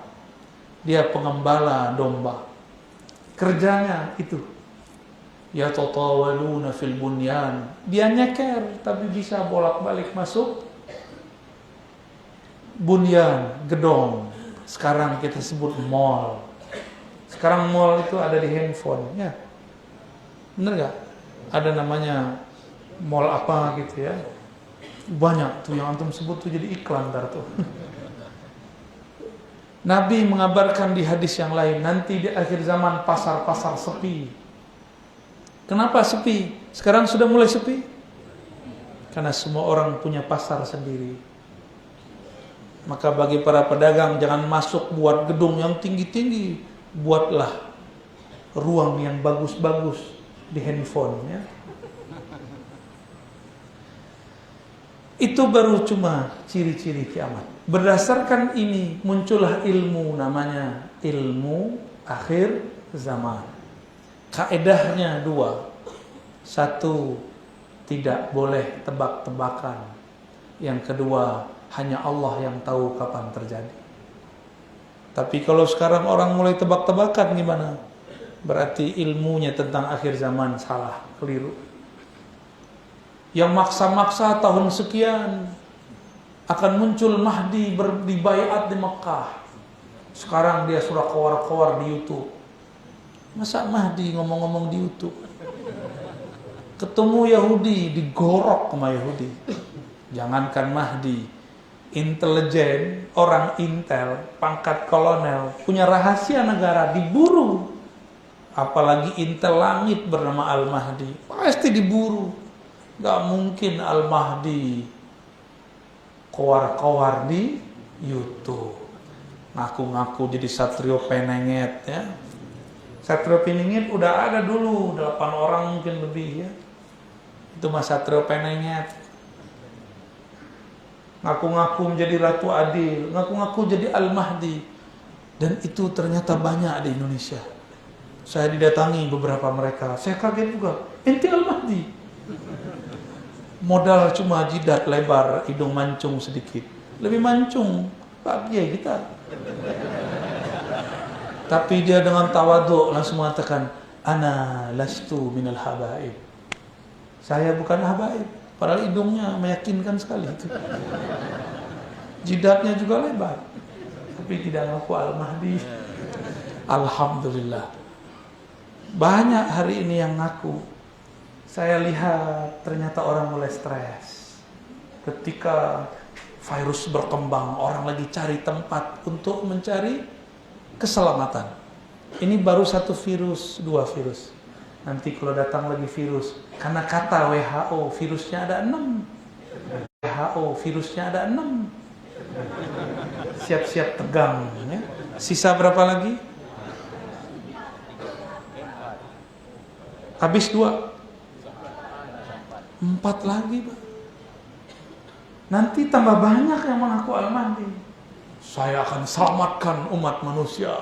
Dia pengembala domba. Kerjanya itu. Ya tatawaluna fil bunyan. Dia nyeker tapi bisa bolak-balik masuk bunyan, gedong. Sekarang kita sebut mall. Sekarang mall itu ada di handphone, ya. Bener gak? Ada namanya mall apa gitu ya. Banyak tuh yang antum sebut tuh jadi iklan ntar tuh. Nabi mengabarkan di hadis yang lain, nanti di akhir zaman pasar-pasar sepi. Kenapa sepi? Sekarang sudah mulai sepi? Karena semua orang punya pasar sendiri. Maka bagi para pedagang jangan masuk buat gedung yang tinggi-tinggi. Buatlah ruang yang bagus-bagus di handphone, ya. Itu baru cuma ciri-ciri kiamat. Berdasarkan ini muncullah ilmu namanya ilmu akhir zaman. Kaedahnya dua. Satu, tidak boleh tebak-tebakan. Yang kedua, hanya Allah yang tahu kapan terjadi. Tapi kalau sekarang orang mulai tebak-tebakan gimana? Berarti ilmunya tentang akhir zaman salah, keliru. Yang maksa-maksa tahun sekian akan muncul Mahdi baiat di Mekah. Sekarang dia sudah kowar-kowar di YouTube. Masa Mahdi ngomong-ngomong di YouTube? Ketemu Yahudi, digorok sama Yahudi. Jangankan Mahdi, intelijen, orang intel, pangkat kolonel, punya rahasia negara, diburu. Apalagi intel langit bernama Al-Mahdi, pasti diburu. Gak mungkin Al-Mahdi kowar-kowar di YouTube. Ngaku-ngaku jadi Satrio Penenget, ya. Satrio Penenget udah ada dulu, 8 orang mungkin lebih, ya. Itu Mas Satrio Penenget. Ngaku-ngaku menjadi Ratu Adil, ngaku-ngaku jadi Al-Mahdi. Dan itu ternyata banyak di Indonesia. Saya didatangi beberapa mereka, saya kaget juga. Ente Al-Mahdi? Modal cuma jidat lebar, hidung mancung sedikit. Lebih mancung Pak Kiai kita. Tapi dia dengan tawadhu langsung mengatakan, ana lastu minal habaib. Saya bukan habaib. Padahal hidungnya meyakinkan sekali itu. Jidatnya juga lebar. Tapi tidak ngaku Al-Mahdi. Alhamdulillah. Banyak hari ini yang ngaku. Saya lihat ternyata orang mulai stres. Ketika virus berkembang, orang lagi cari tempat untuk mencari keselamatan. Ini baru satu virus, 2 virus. Nanti kalau datang lagi virus, karena kata WHO virusnya ada 6. WHO virusnya ada 6. Siap-siap tegang, ya. Sisa berapa lagi? Habis 2. 4 lagi, Pak. Nanti tambah banyak yang mengaku Al-Mahdi. Saya akan selamatkan umat manusia.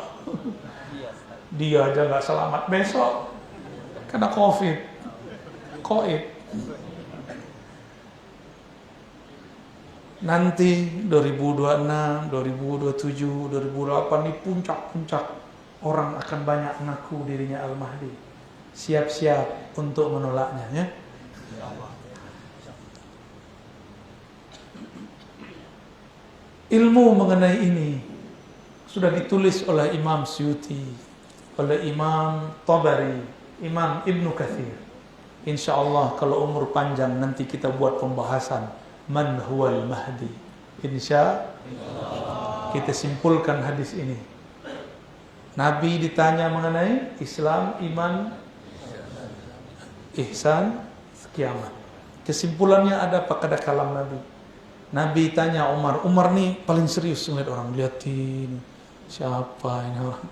Dia aja nggak selamat besok kena COVID. Nanti 2026, 2027, 2028 ini puncak-puncak orang akan banyak mengaku dirinya Al-Mahdi. Siap-siap untuk menolaknya, ya. Ilmu mengenai ini sudah ditulis oleh Imam Suyuti, oleh Imam Tabari, Imam Ibnu Katsir. Insyaallah kalau umur panjang nanti kita buat pembahasan man huwal mahdi. Insyaallah kita simpulkan hadis ini. Nabi ditanya mengenai Islam, iman, ihsan, kiamat. Kesimpulannya ada pada kalam Nabi. Nabi tanya Umar nih paling serius ngeliat orang, liatin siapa ini orang.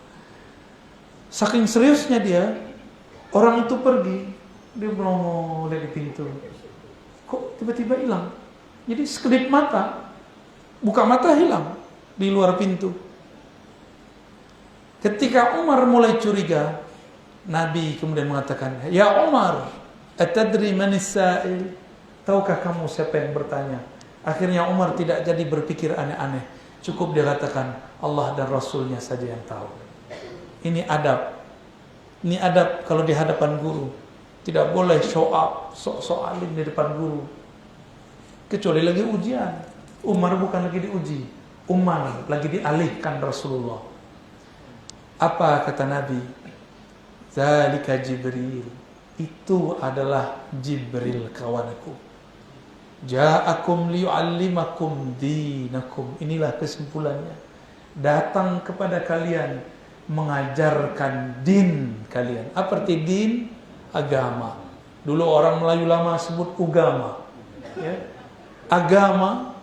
Saking seriusnya dia, orang itu pergi, dia melongo lihat di pintu. Kok tiba-tiba hilang? Jadi sekedip mata, buka mata hilang di luar pintu. Ketika Umar mulai curiga, Nabi kemudian mengatakan, "Ya Umar, atadri manis sa'il?" Tahukah kamu siapa yang bertanya? Akhirnya Umar tidak jadi berpikir aneh-aneh. Cukup dia katakan, Allah dan Rasulnya saja yang tahu. Ini adab. Ini adab kalau di hadapan guru. Tidak boleh show up, sok-sok alim di depan guru. Kecuali lagi ujian. Umar bukan lagi diuji. Umar lagi dialihkan Rasulullah. Apa kata Nabi? Zalika Jibril. Itu adalah Jibril kawanku. Ja'akum liyu'allimakum dinakum. Inilah kesimpulannya. Datang kepada kalian mengajarkan din kalian. Apa arti din? Agama. Dulu orang Melayu lama sebut ugama, ya. Agama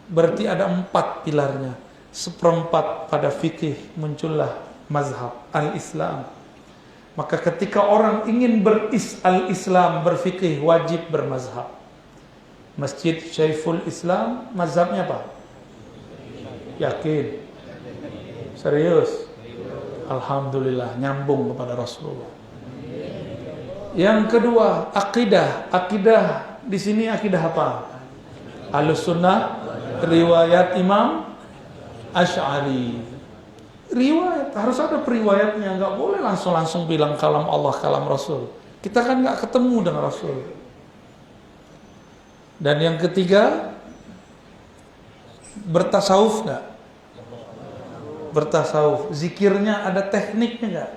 berarti ada 4 pilarnya. 1/4 pada fikih muncullah mazhab al-Islam. Maka ketika orang ingin al-Islam, berfikih, wajib bermazhab. Masjid Syekhul Islam, mazhabnya apa? Yakin? Serius? Alhamdulillah, nyambung kepada Rasulullah. Yang kedua, akidah. Akidah di sini akidah apa? Ahlussunnah, riwayat Imam Asy'ari. Riwayat, harus ada periwayatnya, nggak boleh langsung bilang kalam Allah, kalam Rasul. Kita kan nggak ketemu dengan Rasul. Dan yang ketiga, bertasawuf nggak? Bertasawuf, zikirnya ada tekniknya nggak?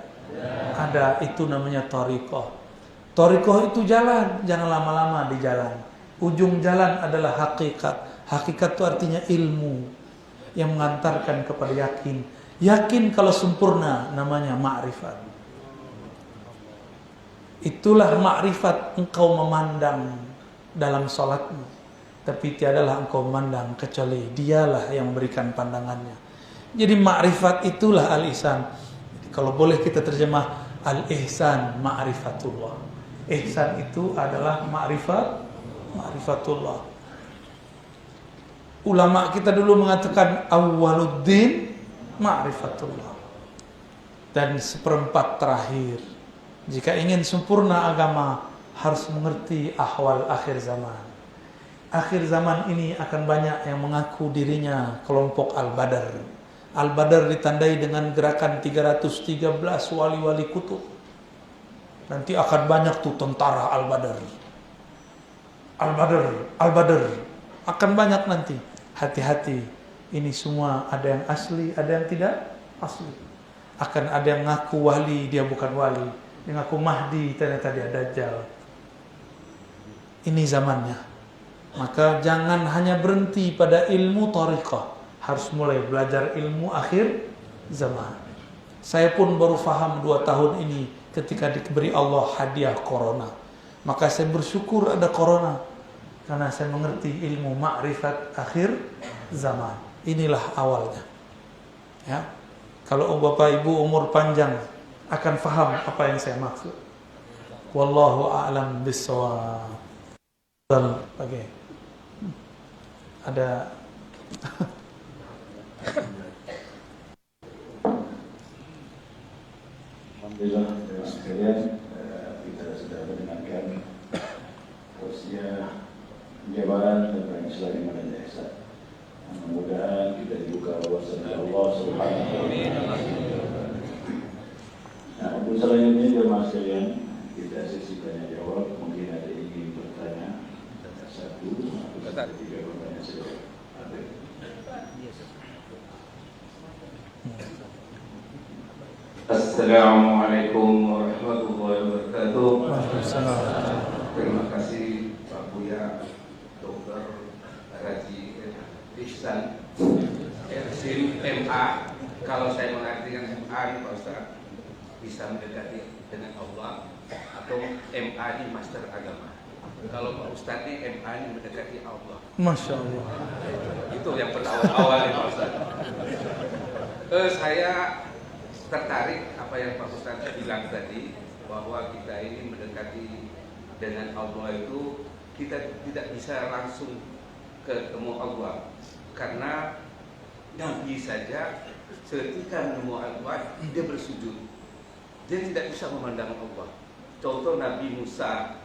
Ada, itu namanya thariqah. Thariqah itu jalan, jangan lama-lama di jalan. Ujung jalan adalah hakikat. Hakikat itu artinya ilmu yang mengantarkan kepada yakin. Yakin kalau sempurna namanya ma'rifat. Itulah ma'rifat, engkau memandang dalam salatmu, tapi tiadalah engkau memandang kecuali dialah yang memberikan pandangannya. Jadi ma'rifat itulah al-ihsan. Kalau boleh kita terjemah, al-ihsan ma'rifatullah. Ihsan itu adalah ma'rifatullah. Ulama kita dulu mengatakan awwaluddin ma'rifatullah. Dan 1/4 terakhir, jika ingin sempurna agama, harus mengerti ahwal akhir zaman. Akhir zaman ini akan banyak yang mengaku dirinya kelompok Al-Badar. Al-Badar ditandai dengan gerakan 313 wali-wali kutub. Nanti akan banyak tuh tentara Al-Badar. Al-Badar. Akan banyak nanti. Hati-hati. Ini semua ada yang asli, ada yang tidak asli. Akan ada yang ngaku wali, dia bukan wali. Yang ngaku Mahdi, ternyata dia Dajjal. Ini zamannya. Maka jangan hanya berhenti pada ilmu thariqah, harus mulai belajar ilmu akhir zaman. Saya pun baru faham 2 tahun ini ketika diberi Allah hadiah corona. Maka saya bersyukur ada corona, karena saya mengerti ilmu ma'rifat akhir zaman. Inilah awalnya. Ya. Kalau Bapak Ibu umur panjang akan faham apa yang saya maksud. Wallahu a'lam bishawab. Oke. Ada Alhamdulillah sekalian, kita sudah mendengarkan tausiah penjabaran tentang Islam iman dan ihsan. Mudah-mudahan kita dibuka wawasan Allah Subhanahu wa taala. Nah, untuk selanjutnya jemaah sekalian, kita sesi tanya jawab. Mungkin ada yang ingin bertanya. Satu atau tiga pertanyaan saja. Assalamualaikum warahmatullahi wabarakatuh. Waalaikumsalam. Terima kasih Pak Buya, Dr. Raji Ihsan, SIM MA. Kalau saya mengartikan MA ini Pak Ustaz, bisa mendekati dengan Allah, atau MA ini master agama. Kalau Pak Ustaz ini MA ini mendekati Allah. Masya Allah. Itu yang awal Pak Ustaz. Saya tertarik apa yang Pak Ustaz bilang tadi, bahwa kita ini mendekati dengan Allah itu kita tidak bisa langsung ketemu Allah, karena Nabi saja ketika menemu Allah dia bersujud, dia tidak bisa memandang Allah. Contoh Nabi Musa,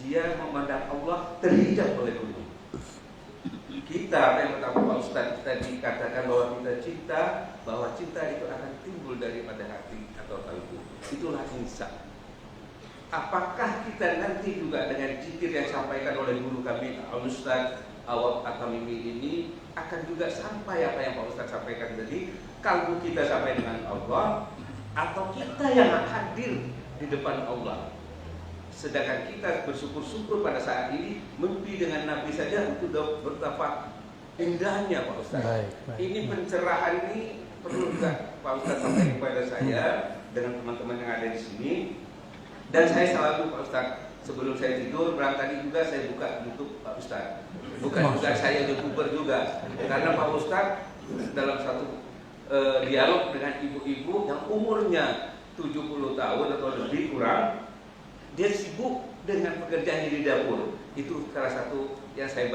dia memandang Allah terhijab oleh gunung. Kita yang pertama Pak Ustaz tadi katakan bahwa kita cinta, bahwa cinta itu akan timbul daripada hati atau kalbu. Itulah insa. Apakah kita nanti juga dengan zikir yang disampaikan oleh guru kami Ustaz Awab At-Tamimi ini akan juga sampai apa yang Pak Ustaz sampaikan tadi, kalbu kita sampai dengan Allah, atau kita yang hadir di depan Allah? Sedangkan kita bersyukur-syukur pada saat ini, mimpi dengan Nabi saja itu betapa indahnya Pak Ustaz. Baik. Ini pencerahan ini perlu juga Pak Ustaz sampaikan kepada saya dengan teman-teman yang ada di sini. Dan saya selalu Pak Ustaz, sebelum saya tidur, barangkali juga saya buka YouTube Pak Ustaz. Bukan juga saya YouTuber juga, karena Pak Ustaz dalam satu dialog dengan ibu-ibu yang umurnya 70 tahun atau lebih kurang, dia sibuk dengan pekerjaannya di dapur. Itu salah satu yang saya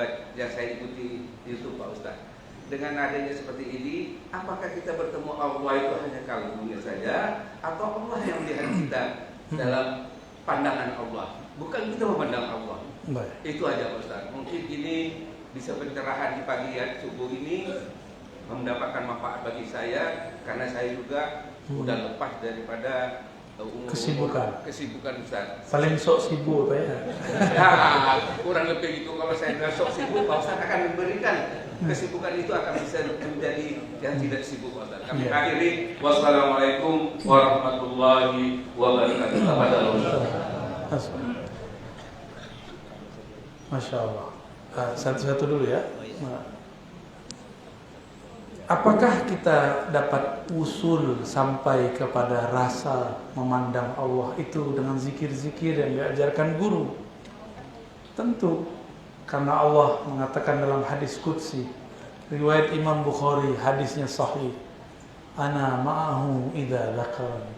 ikuti di YouTube Pak Ustaz. Dengan adanya seperti ini, apakah kita bertemu Allah itu hanya kalbunya saja, atau Allah yang melihat kita dalam pandangan Allah, bukan kita memandang Allah? Baik. Itu aja Pak Ustaz. Mungkin ini bisa pencerahan di pagi subuh ini mendapatkan manfaat bagi saya, karena saya juga udah lepas daripada kesibukan Ustaz. Paling sok sibuk Pak ya. Ya, kurang lebih itu. Kalau saya nggak sok sibuk, Pak Ustaz akan memberikan kesibukan itu akan bisa menjadi yang tidak sibuk Pak Ustaz. Kami akhiri. Wassalamualaikum warahmatullahi wabarakatuh. Masya Allah. Satu-satu dulu ya. Apakah kita dapat usul sampai kepada rasa memandang Allah itu dengan zikir-zikir yang diajarkan guru? Tentu, karena Allah mengatakan dalam hadis qudsi, riwayat Imam Bukhari, hadisnya sahih, ana ma'ahu idza dzakarani.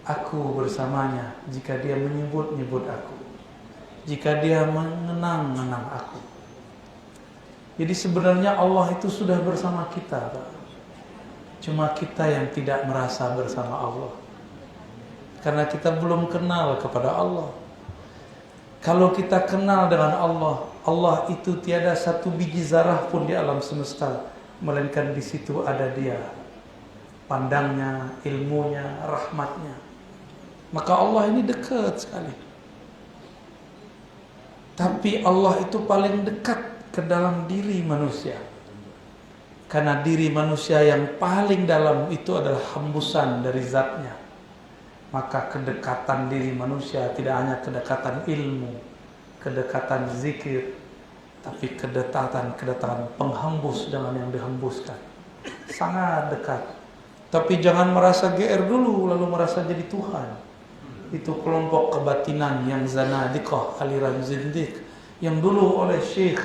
Aku bersamanya jika dia menyebut-nyebut aku, jika dia mengenang-enang aku. Jadi sebenarnya Allah itu sudah bersama kita, Pak. Cuma kita yang tidak merasa bersama Allah, karena kita belum kenal kepada Allah. Kalau kita kenal dengan Allah, Allah itu tiada satu biji zarah pun di alam semesta, melainkan di situ ada Dia, pandangnya, ilmunya, rahmatnya. Maka Allah ini dekat sekali. Tapi Allah itu paling dekat ke dalam diri manusia, karena diri manusia yang paling dalam itu adalah hembusan dari zatnya. Maka kedekatan diri manusia tidak hanya kedekatan ilmu, kedekatan zikir, tapi kedekatan penghembus dengan yang dihembuskan. Sangat dekat. Tapi jangan merasa GR dulu lalu merasa jadi Tuhan. Itu kelompok kebatinan yang zanadiqah, aliran zindiq, yang dulu oleh Syekh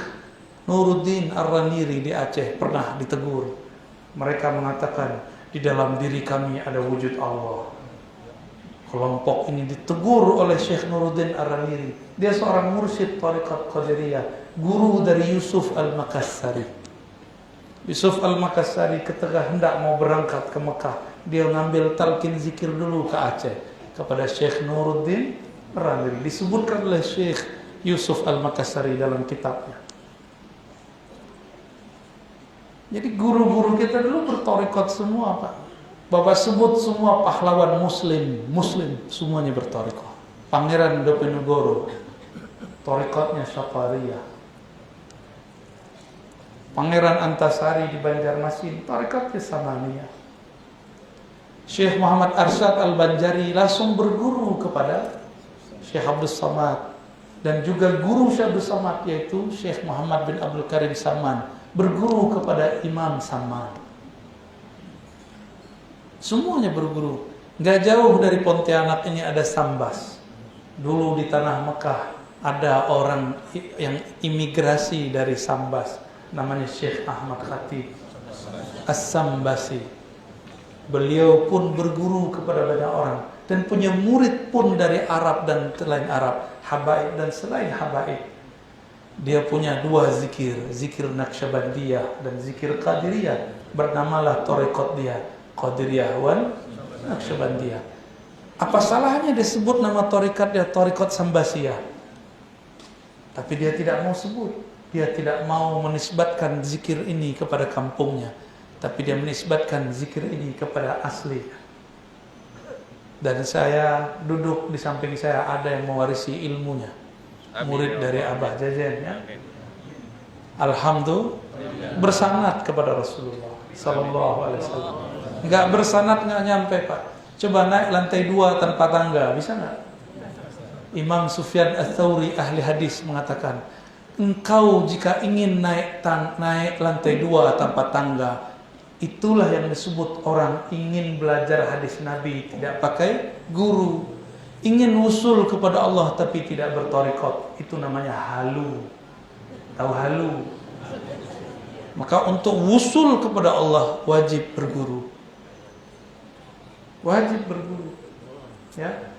Nuruddin Ar-Raniri di Aceh pernah ditegur. Mereka mengatakan di dalam diri kami ada wujud Allah. Kelompok ini ditegur oleh Syekh Nuruddin Ar-Ramiri. Dia seorang mursyid Thariqat Qadiriyah, guru dari Yusuf Al-Makassari. Yusuf Al-Makassari ketika hendak mau berangkat ke Mekah, dia ngambil talqin zikir dulu ke Aceh kepada Syekh Nuruddin Ar-Ramiri. Disebutkan oleh Syekh Yusuf Al-Makassari dalam kitabnya. Jadi guru-guru kita dulu berthariqat semua, Pak. Bapak sebut semua pahlawan muslim semuanya berthariqat. Pangeran Diponegoro, thariqatnya Syafariyah. Pangeran Antasari di Banjarmasin, thariqatnya Samaniyah. Syekh Muhammad Arsyad Al-Banjari langsung berguru kepada Syekh Abdul Samad, dan juga guru Syekh Abdul Samad yaitu Syekh Muhammad bin Abdul Karim Saman berguru kepada Imam Saman. Semuanya berguru. Gak jauh dari Pontianak ini ada Sambas. Dulu di tanah Mekah ada orang yang imigrasi dari Sambas, namanya Syekh Ahmad Khatib As-Sambasi. Beliau pun berguru kepada banyak orang dan punya murid pun dari Arab dan selain Arab, habaib dan selain habaib. Dia punya dua zikir, zikir Naqsyabandiyah dan zikir Qadiriyah. Bernamalah thariqat dia, Qadiriyah wan Naqsyabandiyah. Apa salahnya disebut nama thariqat dia thariqat Sambasiyah? Tapi dia tidak mau sebut. Dia tidak mau menisbatkan zikir ini kepada kampungnya, tapi dia menisbatkan zikir ini kepada asli. Dan saya duduk di samping saya ada yang mewarisi ilmunya, murid dari Abah Jajan, ya. Alhamdulillah bersanad kepada Rasulullah Sallallahu Alaihi Wasallam. Nggak bersanad nggak nyampe, Pak. Coba naik lantai 2 tanpa tangga, bisa nggak? Imam Sufyan Ats-Tsauri ahli hadis mengatakan, engkau jika ingin naik lantai 2 tanpa tangga, itulah yang disebut orang ingin belajar hadis Nabi tidak pakai guru, ingin wusul kepada Allah tapi tidak berthariqat, itu namanya halu. Tahu halu? Maka untuk wusul kepada Allah wajib berguru. Wajib berguru. Ya.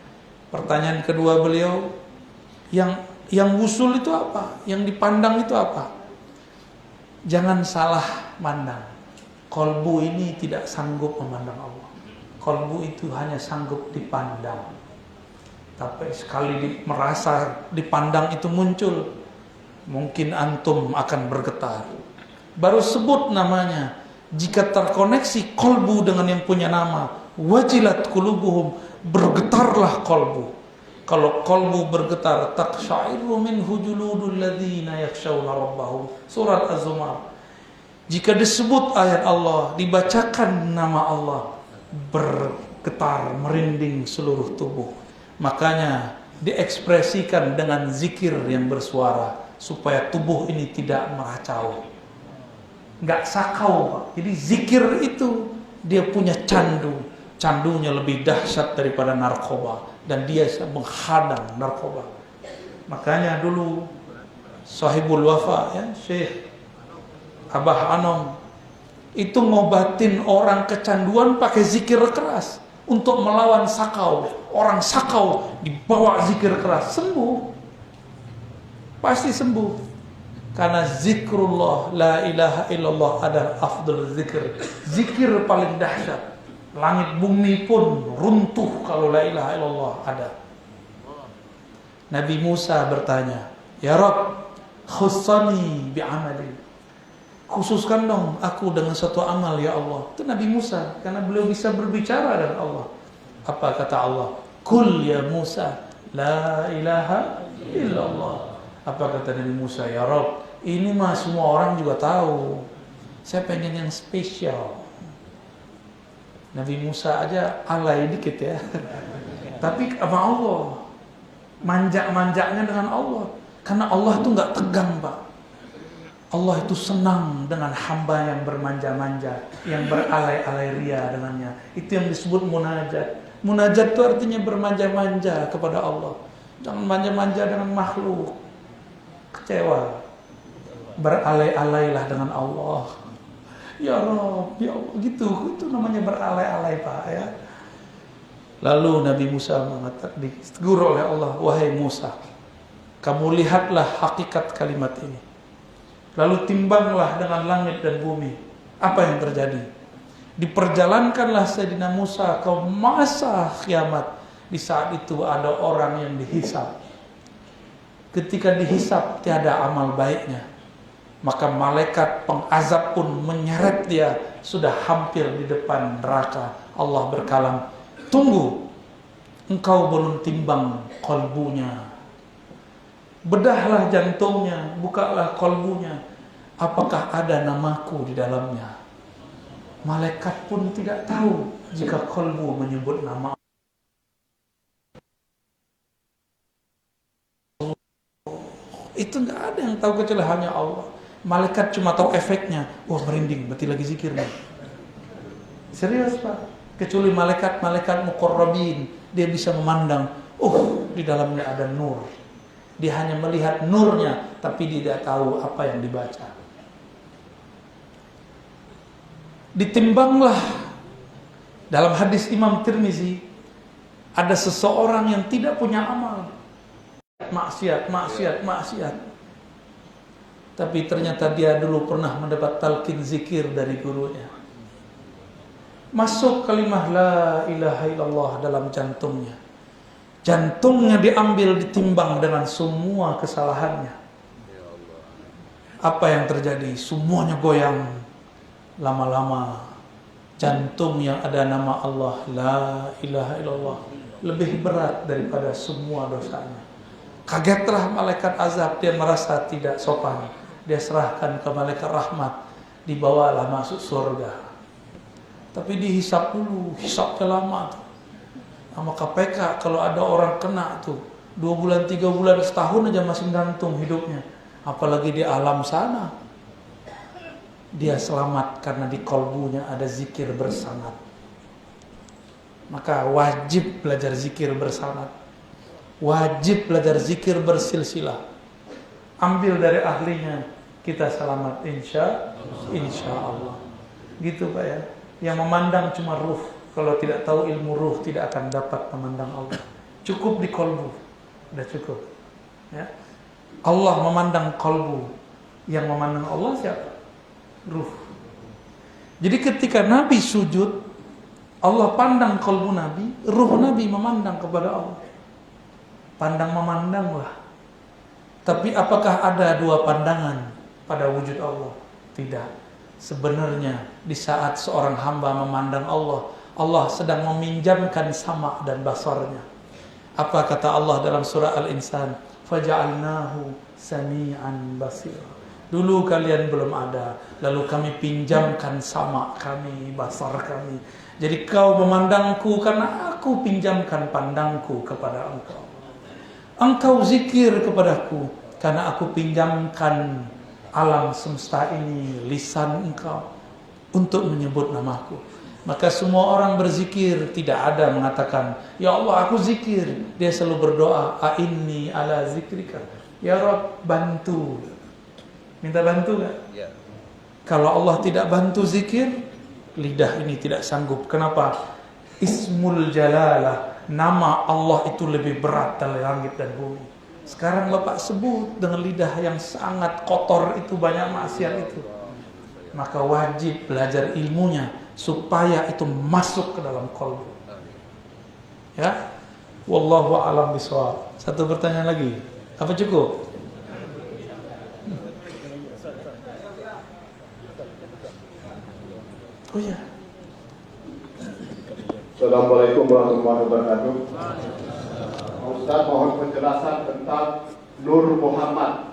Pertanyaan kedua beliau, yang wusul itu apa? Yang dipandang itu apa? Jangan salah mandang. Kolbu ini tidak sanggup memandang Allah. Kolbu itu hanya sanggup dipandang. Tapi sekali merasa dipandang itu muncul, mungkin antum akan bergetar. Baru sebut namanya. Jika terkoneksi kolbu dengan yang punya nama, wajilat qulubuhum, bergetarlah kolbu. Kalau kolbu bergetar, taqsha'iru minhu juludul ladzina yakhshawna rabbahum. Surat Az-Zumar. Jika disebut ayat Allah, dibacakan nama Allah, bergetar, merinding seluruh tubuh. Makanya diekspresikan dengan zikir yang bersuara supaya tubuh ini tidak meracau, nggak sakau, Pak. Jadi zikir itu dia punya candunya lebih dahsyat daripada narkoba, dan dia menghadang narkoba. Makanya dulu Sahibul Wafa, ya, Syekh Abah Anom itu ngobatin orang kecanduan pakai zikir keras untuk melawan sakau. Orang sakau dibawa zikir keras, sembuh. Pasti sembuh. Karena zikrullah, la ilaha illallah adalah afdal zikir. Zikir paling dahsyat. Langit bumi pun runtuh kalau la ilaha illallah ada. Nabi Musa bertanya, ya Rabb, khussani bi'amali. Khususkan dong aku dengan satu amal ya Allah. Itu Nabi Musa, karena beliau bisa berbicara dengan Allah. Apa kata Allah? Kul ya Musa, la ilaha illallah. Apa kata Nabi Musa? Ya Rabb, ini mah semua orang juga tahu. Saya pengen yang spesial. Nabi Musa aja alay dikit ya. Tapi sama Allah, manja-manjanya dengan Allah. Karena Allah itu nggak tegang, Pak. Allah itu senang dengan hamba yang bermanja-manja, yang beralay-alay ria dengannya. Itu yang disebut munajat. Munajat itu artinya bermanja-manja kepada Allah. Jangan manja-manja dengan makhluk. Kecewa. Beralay-alaylah dengan Allah. Ya Rabb, ya Allah, gitu. Itu namanya beralay-alay, Pak, ya. Lalu Nabi Musa mengatakan, ditegur oleh Allah, wahai Musa, kamu lihatlah hakikat kalimat ini. Lalu timbanglah dengan langit dan bumi. Apa yang terjadi? Diperjalankanlah Sayyidina Musa ke masa kiamat. Di saat itu ada orang yang dihisab. Ketika dihisab tiada amal baiknya, maka malaikat pengazab pun menyeret dia, sudah hampir di depan neraka. Allah berkalam, tunggu, engkau belum timbang kolbunya. Bedahlah jantungnya, bukalah kolbunya. Apakah ada namaku di dalamnya? Malaikat pun tidak tahu jika kolbu menyebut nama. Itu tidak ada yang tahu kecuali hanya Allah. Malaikat cuma tahu efeknya. Wah, merinding, berarti lagi zikir nih. Serius Pak. Kecuali malaikat muqarrabin, dia bisa memandang, di dalamnya ada nur. Dia hanya melihat nurnya, tapi dia tidak tahu apa yang dibaca. Ditimbanglah. Dalam hadis Imam Tirmizi, ada seseorang yang tidak punya amal. Maksiat. Tapi ternyata dia dulu pernah mendapat talqin zikir dari gurunya. Masuk kalimah la ilaha illallah dalam jantungnya. Jantungnya diambil, ditimbang dengan semua kesalahannya. Apa yang terjadi? Semuanya goyang. Lama-lama jantung yang ada nama Allah, la ilaha illallah, lebih berat daripada semua dosanya. Kagetlah malaikat azab, dia merasa tidak sopan. Dia serahkan ke malaikat rahmat, dibawalah masuk surga. Tapi dihisap dulu, hisapnya lama tuh. Sama KPK kalau ada orang kena tuh 2 bulan, 3 bulan, setahun aja masih gantung hidupnya. Apalagi di alam sana. Dia selamat karena di kolbunya ada zikir bersanad. Maka wajib belajar zikir bersanad. Wajib belajar zikir bersilsilah. Ambil dari ahlinya, kita selamat insya Allah. Gitu Pak ya. Yang memandang cuma ruh. Kalau tidak tahu ilmu ruh, tidak akan dapat memandang Allah. Cukup di kolbu, sudah cukup. Ya. Allah memandang kolbu. Yang memandang Allah siapa? Ruh. Jadi ketika Nabi sujud, Allah pandang kolbu Nabi, ruh Nabi memandang kepada Allah. Pandang memandanglah. Tapi apakah ada 2 pandangan pada wujud Allah? Tidak. Sebenarnya di saat seorang hamba memandang Allah, Allah sedang meminjamkan sama dan basarnya. Apa kata Allah dalam surah Al-Insan? Faja'alnahu sami'an basira. Dulu kalian belum ada, lalu kami pinjamkan sama kami, basar kami. Jadi kau memandangku karena aku pinjamkan pandangku kepada engkau. Engkau zikir kepadaku karena aku pinjamkan alam semesta ini, lisan engkau untuk menyebut namaku. Maka semua orang berzikir, tidak ada mengatakan, ya Allah aku zikir. Dia selalu berdoa, a'inni ala zikrika. Ya Rabb, bantu. Minta bantu gak? Ya. Kalau Allah tidak bantu zikir, lidah ini tidak sanggup. Kenapa? Ismul Jalalah, nama Allah itu lebih berat dari langit dan bumi. Sekarang Bapak sebut dengan lidah yang sangat kotor itu, banyak maksiat itu. Maka wajib belajar ilmunya supaya itu masuk ke dalam qalbu. Ya. Wallahu a'lam bishawab. Satu pertanyaan lagi. Apa cukup? Oh ya. Assalamualaikum warahmatullahi wabarakatuh. Ustaz, mohon penjelasan tentang Nur Muhammad.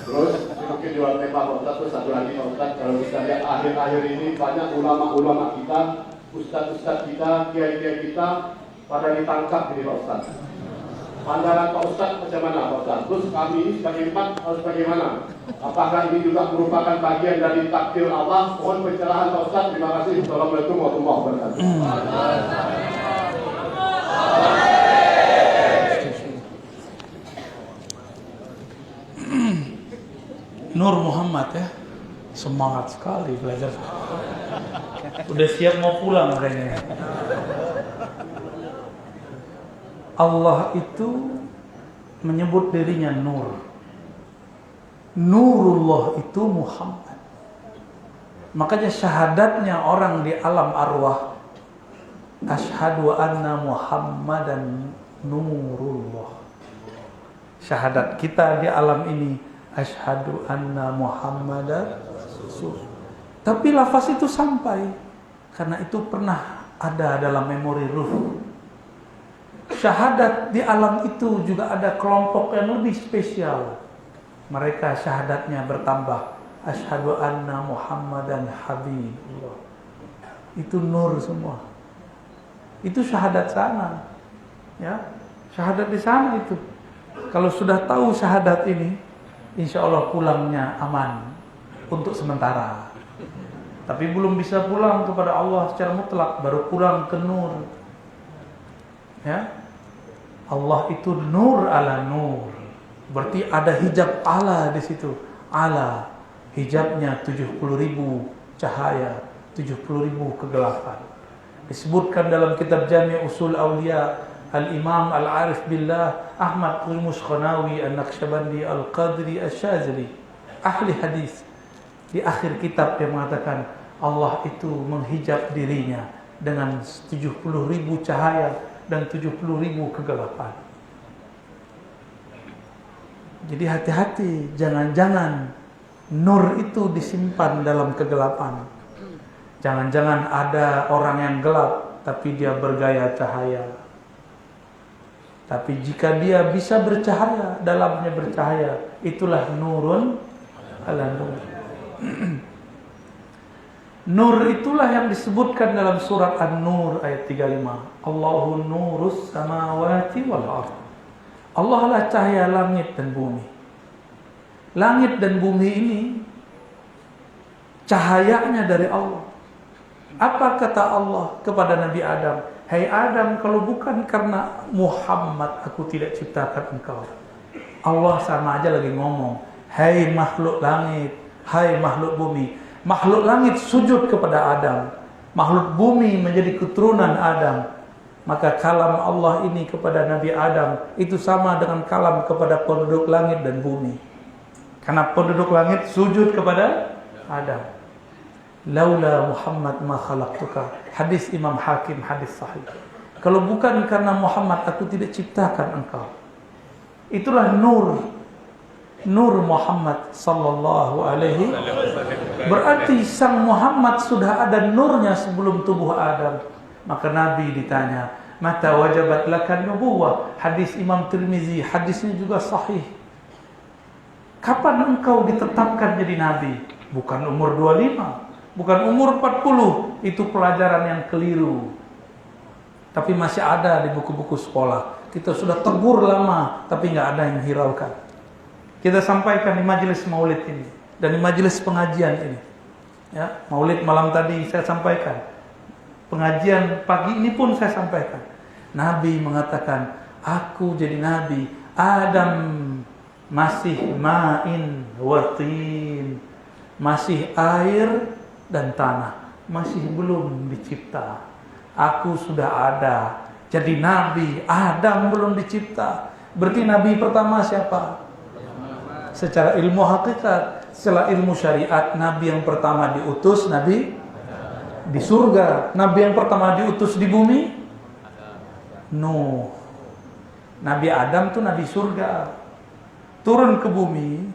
Terus mungkin di luar tema Pak Ustaz, terus satu lagi Pak Ustaz, kalau kita lihat akhir-akhir ini banyak ulama-ulama kita, ustaz-ustaz kita, kiai-kiai kita pada ditangkap ini Pak Ustaz. Pandangan Pak Ustaz macam mana Pak Ustaz? Terus kami sebagai umat harus bagaimana? Apakah ini juga merupakan bagian dari takdir Allah? Mohon pencerahan Pak Ustaz. Terima kasih. Assalamualaikum warahmatullahi wabarakatuh. Nur Muhammad ya, semangat sekali belajar. Udah siap mau pulang kayaknya. Allah itu menyebut dirinya Nur. Nurullah itu Muhammad. Makanya syahadatnya orang di alam arwah, asyhadu anna Muhammadan nurullah. Syahadat kita di alam ini, asyhadu anna Muhammadan rasul. Tapi lafaz itu sampai karena itu pernah ada dalam memori ruh. Syahadat di alam itu juga ada kelompok yang lebih spesial. Mereka syahadatnya bertambah, asyhadu anna Muhammadan habibullah. Itu nur semua. Itu syahadat sana. Ya, syahadat di sana itu. Kalau sudah tahu syahadat ini, insya Allah pulangnya aman untuk sementara. Tapi belum bisa pulang kepada Allah secara mutlak, baru pulang ke nur. Ya, Allah itu nur ala nur. Berarti ada hijab ala di situ. Ala, hijabnya 70.000 cahaya, 70.000 kegelapan. Disebutkan dalam kitab Jami' Usul Aulia Al-Imam Al-Arif Billah Ahmad Al-Muskhanawi An-Naqsyabandi Al-Qadri Asy-Syazili, ahli hadis, di akhir kitab yang mengatakan Allah itu menghijab dirinya dengan 70.000 cahaya dan 70.000 kegelapan. Jadi hati-hati, jangan-jangan nur itu disimpan dalam kegelapan. Jangan-jangan ada orang yang gelap tapi dia bergaya cahaya. Tapi jika dia bisa bercahaya, dalamnya bercahaya, itulah nurun ala nur. Nur itulah yang disebutkan dalam surat An-Nur ayat 35. Allahu nurus samawati wal ardh. Allah lah cahaya langit dan bumi. Langit dan bumi ini cahayanya dari Allah. Apa kata Allah kepada Nabi Adam? Hai Adam, kalau bukan karena Muhammad aku tidak ciptakan engkau. Allah sama aja lagi ngomong, hai makhluk langit, hai makhluk bumi. Makhluk langit sujud kepada Adam, makhluk bumi menjadi keturunan Adam. Maka kalam Allah ini kepada Nabi Adam itu sama dengan kalam kepada penduduk langit dan bumi. Karena penduduk langit sujud kepada Adam. Laula Muhammad ma khalaqtuka. Hadis Imam Hakim, hadis sahih. Kalau bukan karena Muhammad aku tidak ciptakan engkau. Itulah nur. Nur Muhammad sallallahu alaihi. Berarti sang Muhammad sudah ada nurnya sebelum tubuh Adam. Maka Nabi ditanya, mata wajabat lakan nubuwah. Hadis Imam Tirmizi, hadisnya juga sahih. Kapan engkau ditetapkan jadi Nabi? Bukan umur 25, bukan umur 40. Itu pelajaran yang keliru. Tapi masih ada di buku-buku sekolah. Kita sudah tegur lama, tapi nggak ada yang hiraukan. Kita sampaikan di majelis maulid ini dan di majelis pengajian ini. Ya, maulid malam tadi saya sampaikan. Pengajian pagi ini pun saya sampaikan. Nabi mengatakan, aku jadi Nabi. Adam masih ma'in watin, masih air dan tanah, masih belum dicipta. Aku sudah ada. Jadi Nabi, Adam belum dicipta. Berarti Nabi pertama siapa? Secara ilmu hakikat, secara ilmu syariat, Nabi yang pertama diutus, Nabi di surga. Nabi yang pertama diutus di bumi, Nuh. Nabi Adam tuh Nabi surga, turun ke bumi.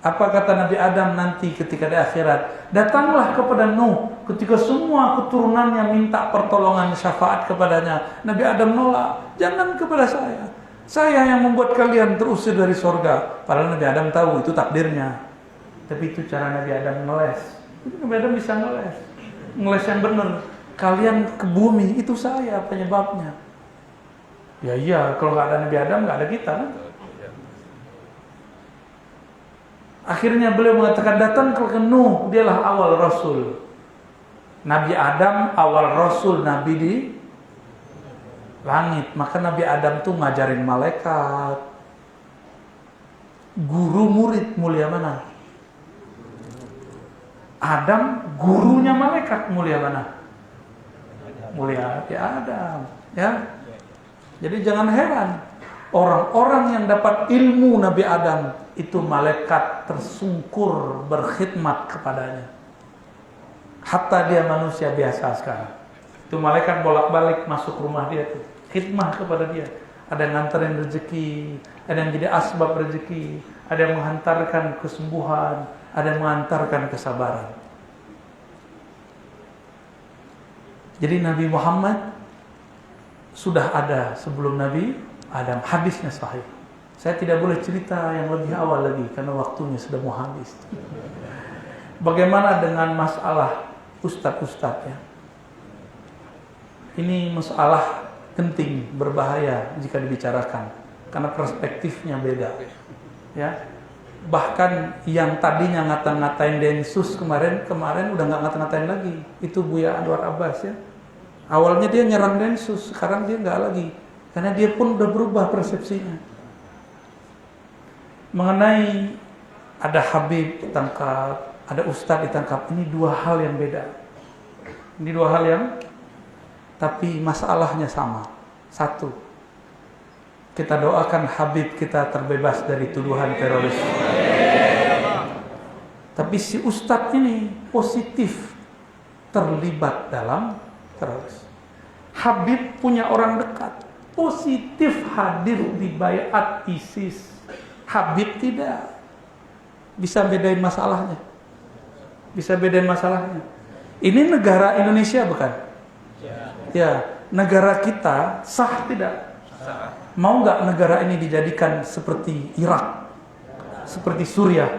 Apa kata Nabi Adam nanti ketika di akhirat? Datanglah kepada Nuh. Ketika semua keturunannya minta pertolongan syafaat kepadanya, Nabi Adam nolak. Jangan kepada saya. Saya yang membuat kalian terusir dari surga. Padahal Nabi Adam tahu itu takdirnya. Tapi itu cara Nabi Adam ngeles. Nabi Adam bisa ngeles. Ngeles yang benar. Kalian ke bumi, itu saya penyebabnya. Ya iya, kalau nggak ada Nabi Adam nggak ada kita kan? Akhirnya beliau mengatakan, datang ke Nuh, dialah awal Rasul. Nabi Adam awal Rasul, Nabi di langit. Maka Nabi Adam tuh ngajarin malaikat. Guru murid mulia mana? Adam gurunya malaikat mulia mana? Mulia Nabi Adam, ya. Jadi jangan heran, orang-orang yang dapat ilmu Nabi Adam itu malaikat tersungkur berkhidmat kepadanya. Hatta dia manusia biasa sekarang, itu malaikat bolak-balik masuk rumah dia tuh, khidmah kepada dia. Ada yang nganterin rezeki, ada yang jadi asbab rezeki, ada yang menghantarkan kesembuhan, ada yang mengantarkan kesabaran. Jadi Nabi Muhammad sudah ada sebelum Nabi Adam, hadisnya sahih. Saya tidak boleh cerita yang lebih awal lagi karena waktunya sudah mau habis. Bagaimana dengan masalah ustadz-ustadz ya? Ini masalah genting, berbahaya jika dibicarakan karena perspektifnya beda. Ya. Bahkan yang tadinya ngata-ngatain Densus kemarin udah nggak ngata-ngatain lagi. Itu Buya Anwar Abbas ya. Awalnya dia nyerang Densus, sekarang dia nggak lagi karena dia pun udah berubah persepsinya. Mengenai ada Habib ditangkap, ada Ustadz ditangkap, ini dua hal yang beda. Ini dua hal yang, tapi masalahnya sama. Satu, kita doakan Habib kita terbebas dari tuduhan teroris. Tapi si Ustadz ini positif terlibat dalam teroris. Habib punya orang dekat, positif hadir di baiat ISIS. Habib tidak. Bisa bedain masalahnya. Bisa bedain masalahnya. Ini negara Indonesia bukan? Ya, negara kita sah tidak? Mau nggak negara ini dijadikan seperti Irak, seperti Suriah?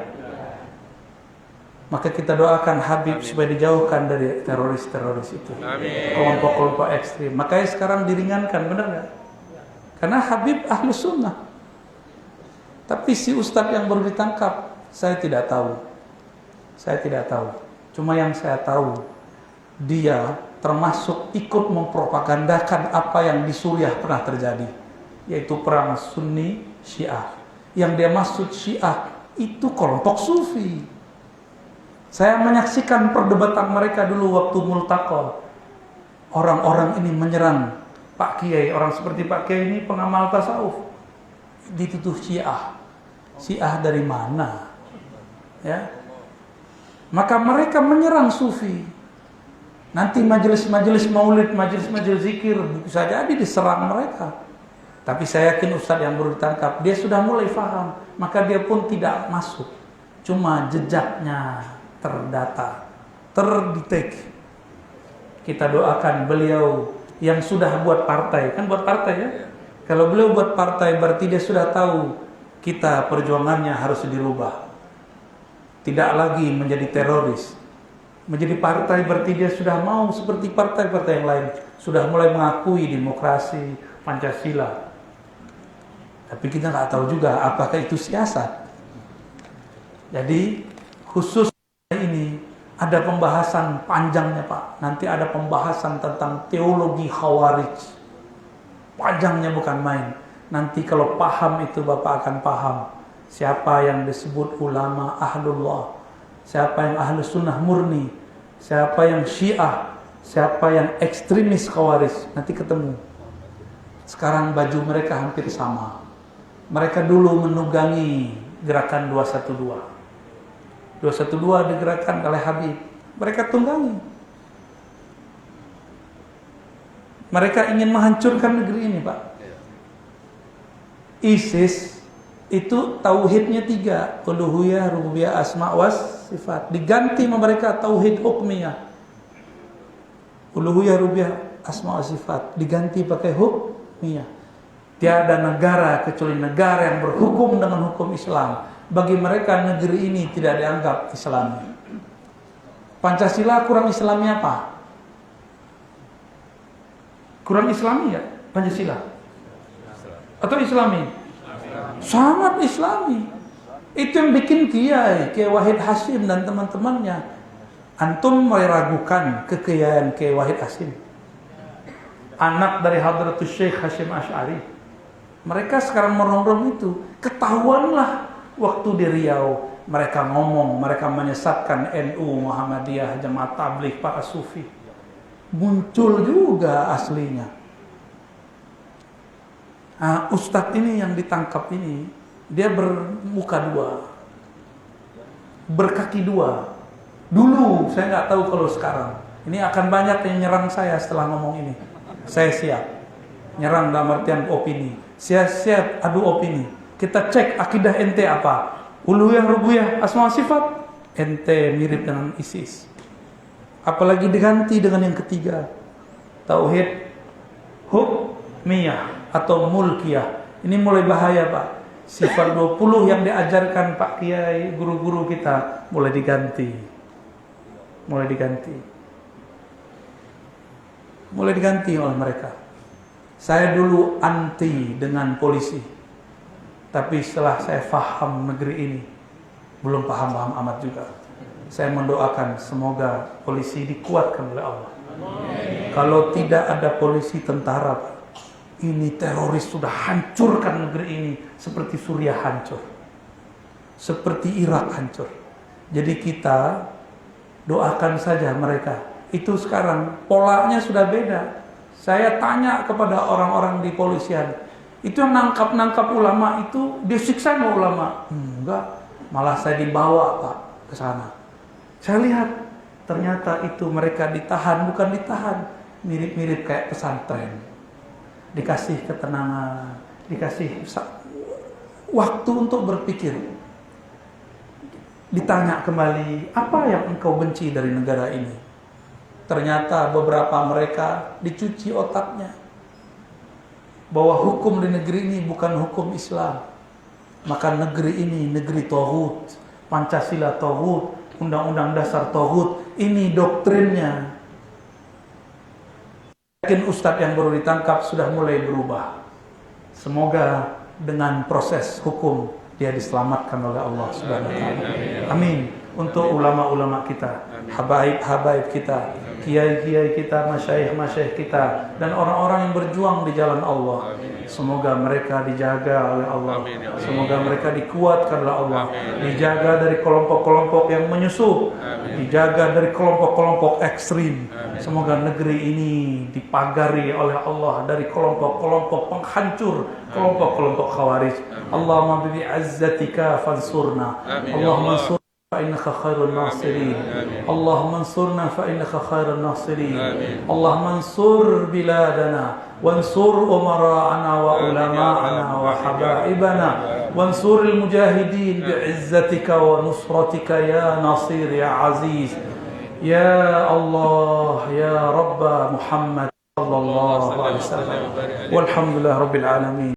Maka kita doakan Habib supaya dijauhkan dari teroris-teroris itu, kelompok-kelompok ekstrim. Makanya sekarang diringankan, benar nggak? Karena Habib ahlu sunnah. Tapi si ustadz yang baru ditangkap, saya tidak tahu. Saya tidak tahu. Cuma yang saya tahu, dia termasuk ikut mempropagandakan apa yang di Suriah pernah terjadi, yaitu perang Sunni Syiah. Yang dia maksud Syiah itu kelompok Sufi. Saya menyaksikan perdebatan mereka dulu waktu multaqa. Orang-orang ini menyerang Pak Kiai, orang seperti Pak Kiai ini pengamal tasawuf, dituduh Syiah. Syiah dari mana? Ya. Maka mereka menyerang Sufi. Nanti majelis-majelis maulid, majelis-majelis zikir bisa jadi diserang mereka. Tapi saya yakin ustadz yang baru ditangkap, dia sudah mulai paham, maka dia pun tidak masuk. Cuma jejaknya terdata, terdetek. Kita doakan beliau yang sudah buat partai, kan buat partai ya. Kalau beliau buat partai berarti dia sudah tahu kita perjuangannya harus dirubah. Tidak lagi menjadi teroris. Menjadi partai berarti dia sudah mau seperti partai-partai yang lain, sudah mulai mengakui demokrasi, Pancasila. Tapi kita nggak tahu juga apakah itu siasat. Jadi khusus ini ada pembahasan panjangnya Pak. Nanti ada pembahasan tentang teologi Khawarij. Panjangnya bukan main. Nanti kalau paham itu Bapak akan paham siapa yang disebut ulama ahlullah, siapa yang ahlu sunnah murni, siapa yang syiah, siapa yang ekstremis Khawarij. Nanti ketemu. Sekarang baju mereka hampir sama. Mereka dulu menunggangi gerakan 212. 212 digerakkan oleh Habib. Mereka tunggangi. Mereka ingin menghancurkan negeri ini, Pak. ISIS itu tauhidnya 3, uluhiyah, rububiyah, asma was sifat. Diganti sama mereka tauhid hukmiyah. Uluhiyah, rububiyah, asma was sifat diganti pakai hukmiyah. Tiada negara kecuali negara yang berhukum dengan hukum Islam. Bagi mereka negeri ini tidak dianggap Islami. Pancasila kurang Islami apa? Kurang Islami ya Pancasila? Atau Islami? Sangat Islami. Itu yang bikin Kiai Wahid Hasyim dan teman-temannya. Antum meragukan kekayaan Kiai Wahid Hasyim, anak dari Hadratus Syekh Hasyim Asy'ari. Mereka sekarang merongrong itu. Ketahuanlah waktu di Riau mereka ngomong, mereka menyesatkan NU, Muhammadiyah, Jamaah Tabligh, para Sufi. Muncul juga aslinya. Ustadz ini yang ditangkap ini, dia bermuka dua, berkaki dua. Dulu, saya nggak tahu kalau sekarang. Ini akan banyak yang nyerang saya setelah ngomong ini. Saya siap. Nyerang dalam artian opini. Saya siap adu opini. Kita cek akidah ente apa. Uluhiyah, rububiyah, asma sifat. Ente mirip dengan ISIS. Apalagi diganti dengan yang ketiga. Tauhid hukmiyah atau mulkiyah. Ini mulai bahaya, Pak. Sifat 20 yang diajarkan Pak Kiai, guru-guru kita mulai diganti. Mulai diganti oleh mereka. Saya dulu anti dengan polisi. Tapi setelah saya paham negeri ini, belum paham amat juga. Saya mendoakan semoga polisi dikuatkan oleh Allah. Kalau tidak ada polisi tentara, Pak, ini teroris sudah hancurkan negeri ini seperti Suriah hancur, seperti Irak hancur. Jadi kita doakan saja mereka. Itu sekarang polanya sudah beda. Saya tanya kepada orang-orang di polisian, itu yang nangkap ulama itu disiksa nggak ulama? Enggak, malah saya dibawa, Pak, ke sana. Saya lihat ternyata itu mereka ditahan, bukan ditahan, mirip-mirip kayak pesantren. Dikasih ketenangan, dikasih waktu untuk berpikir. Ditanya kembali, apa yang engkau benci dari negara ini? Ternyata beberapa mereka dicuci otaknya bahwa hukum di negeri ini bukan hukum Islam. Maka negeri ini negeri tauhid, Pancasila tauhid, Undang-Undang Dasar tauhid. Ini doktrinnya. Mungkin Ustadz yang baru ditangkap sudah mulai berubah. Semoga dengan proses hukum dia diselamatkan oleh Allah Subhanahu wa taala. Amin. Untuk ulama-ulama kita, habaib-habaib kita, kiai-kiai kita, masyayikh-masyayikh kita, dan orang-orang yang berjuang di jalan Allah. Semoga mereka dijaga oleh Allah. Semoga mereka dikuatkan oleh Allah. Dijaga dari kelompok-kelompok yang menyusup. Dijaga dari kelompok-kelompok ekstrim. Semoga negeri ini dipagari oleh Allah dari kelompok-kelompok penghancur, kelompok-kelompok khawarij. Allahumma bi'izzatika fansurna. Allahumma ansurna فإنك خير الناصرين اللهم انصرنا فإنك خير الناصرين اللهم انصر بلادنا وانصر أمراءنا وعلماءنا وحبائبنا وانصر المجاهدين بعزتك ونصرتك يا نصير يا عزيز يا الله يا رب محمد صلى الله عليه وسلم والحمد لله رب العالمين.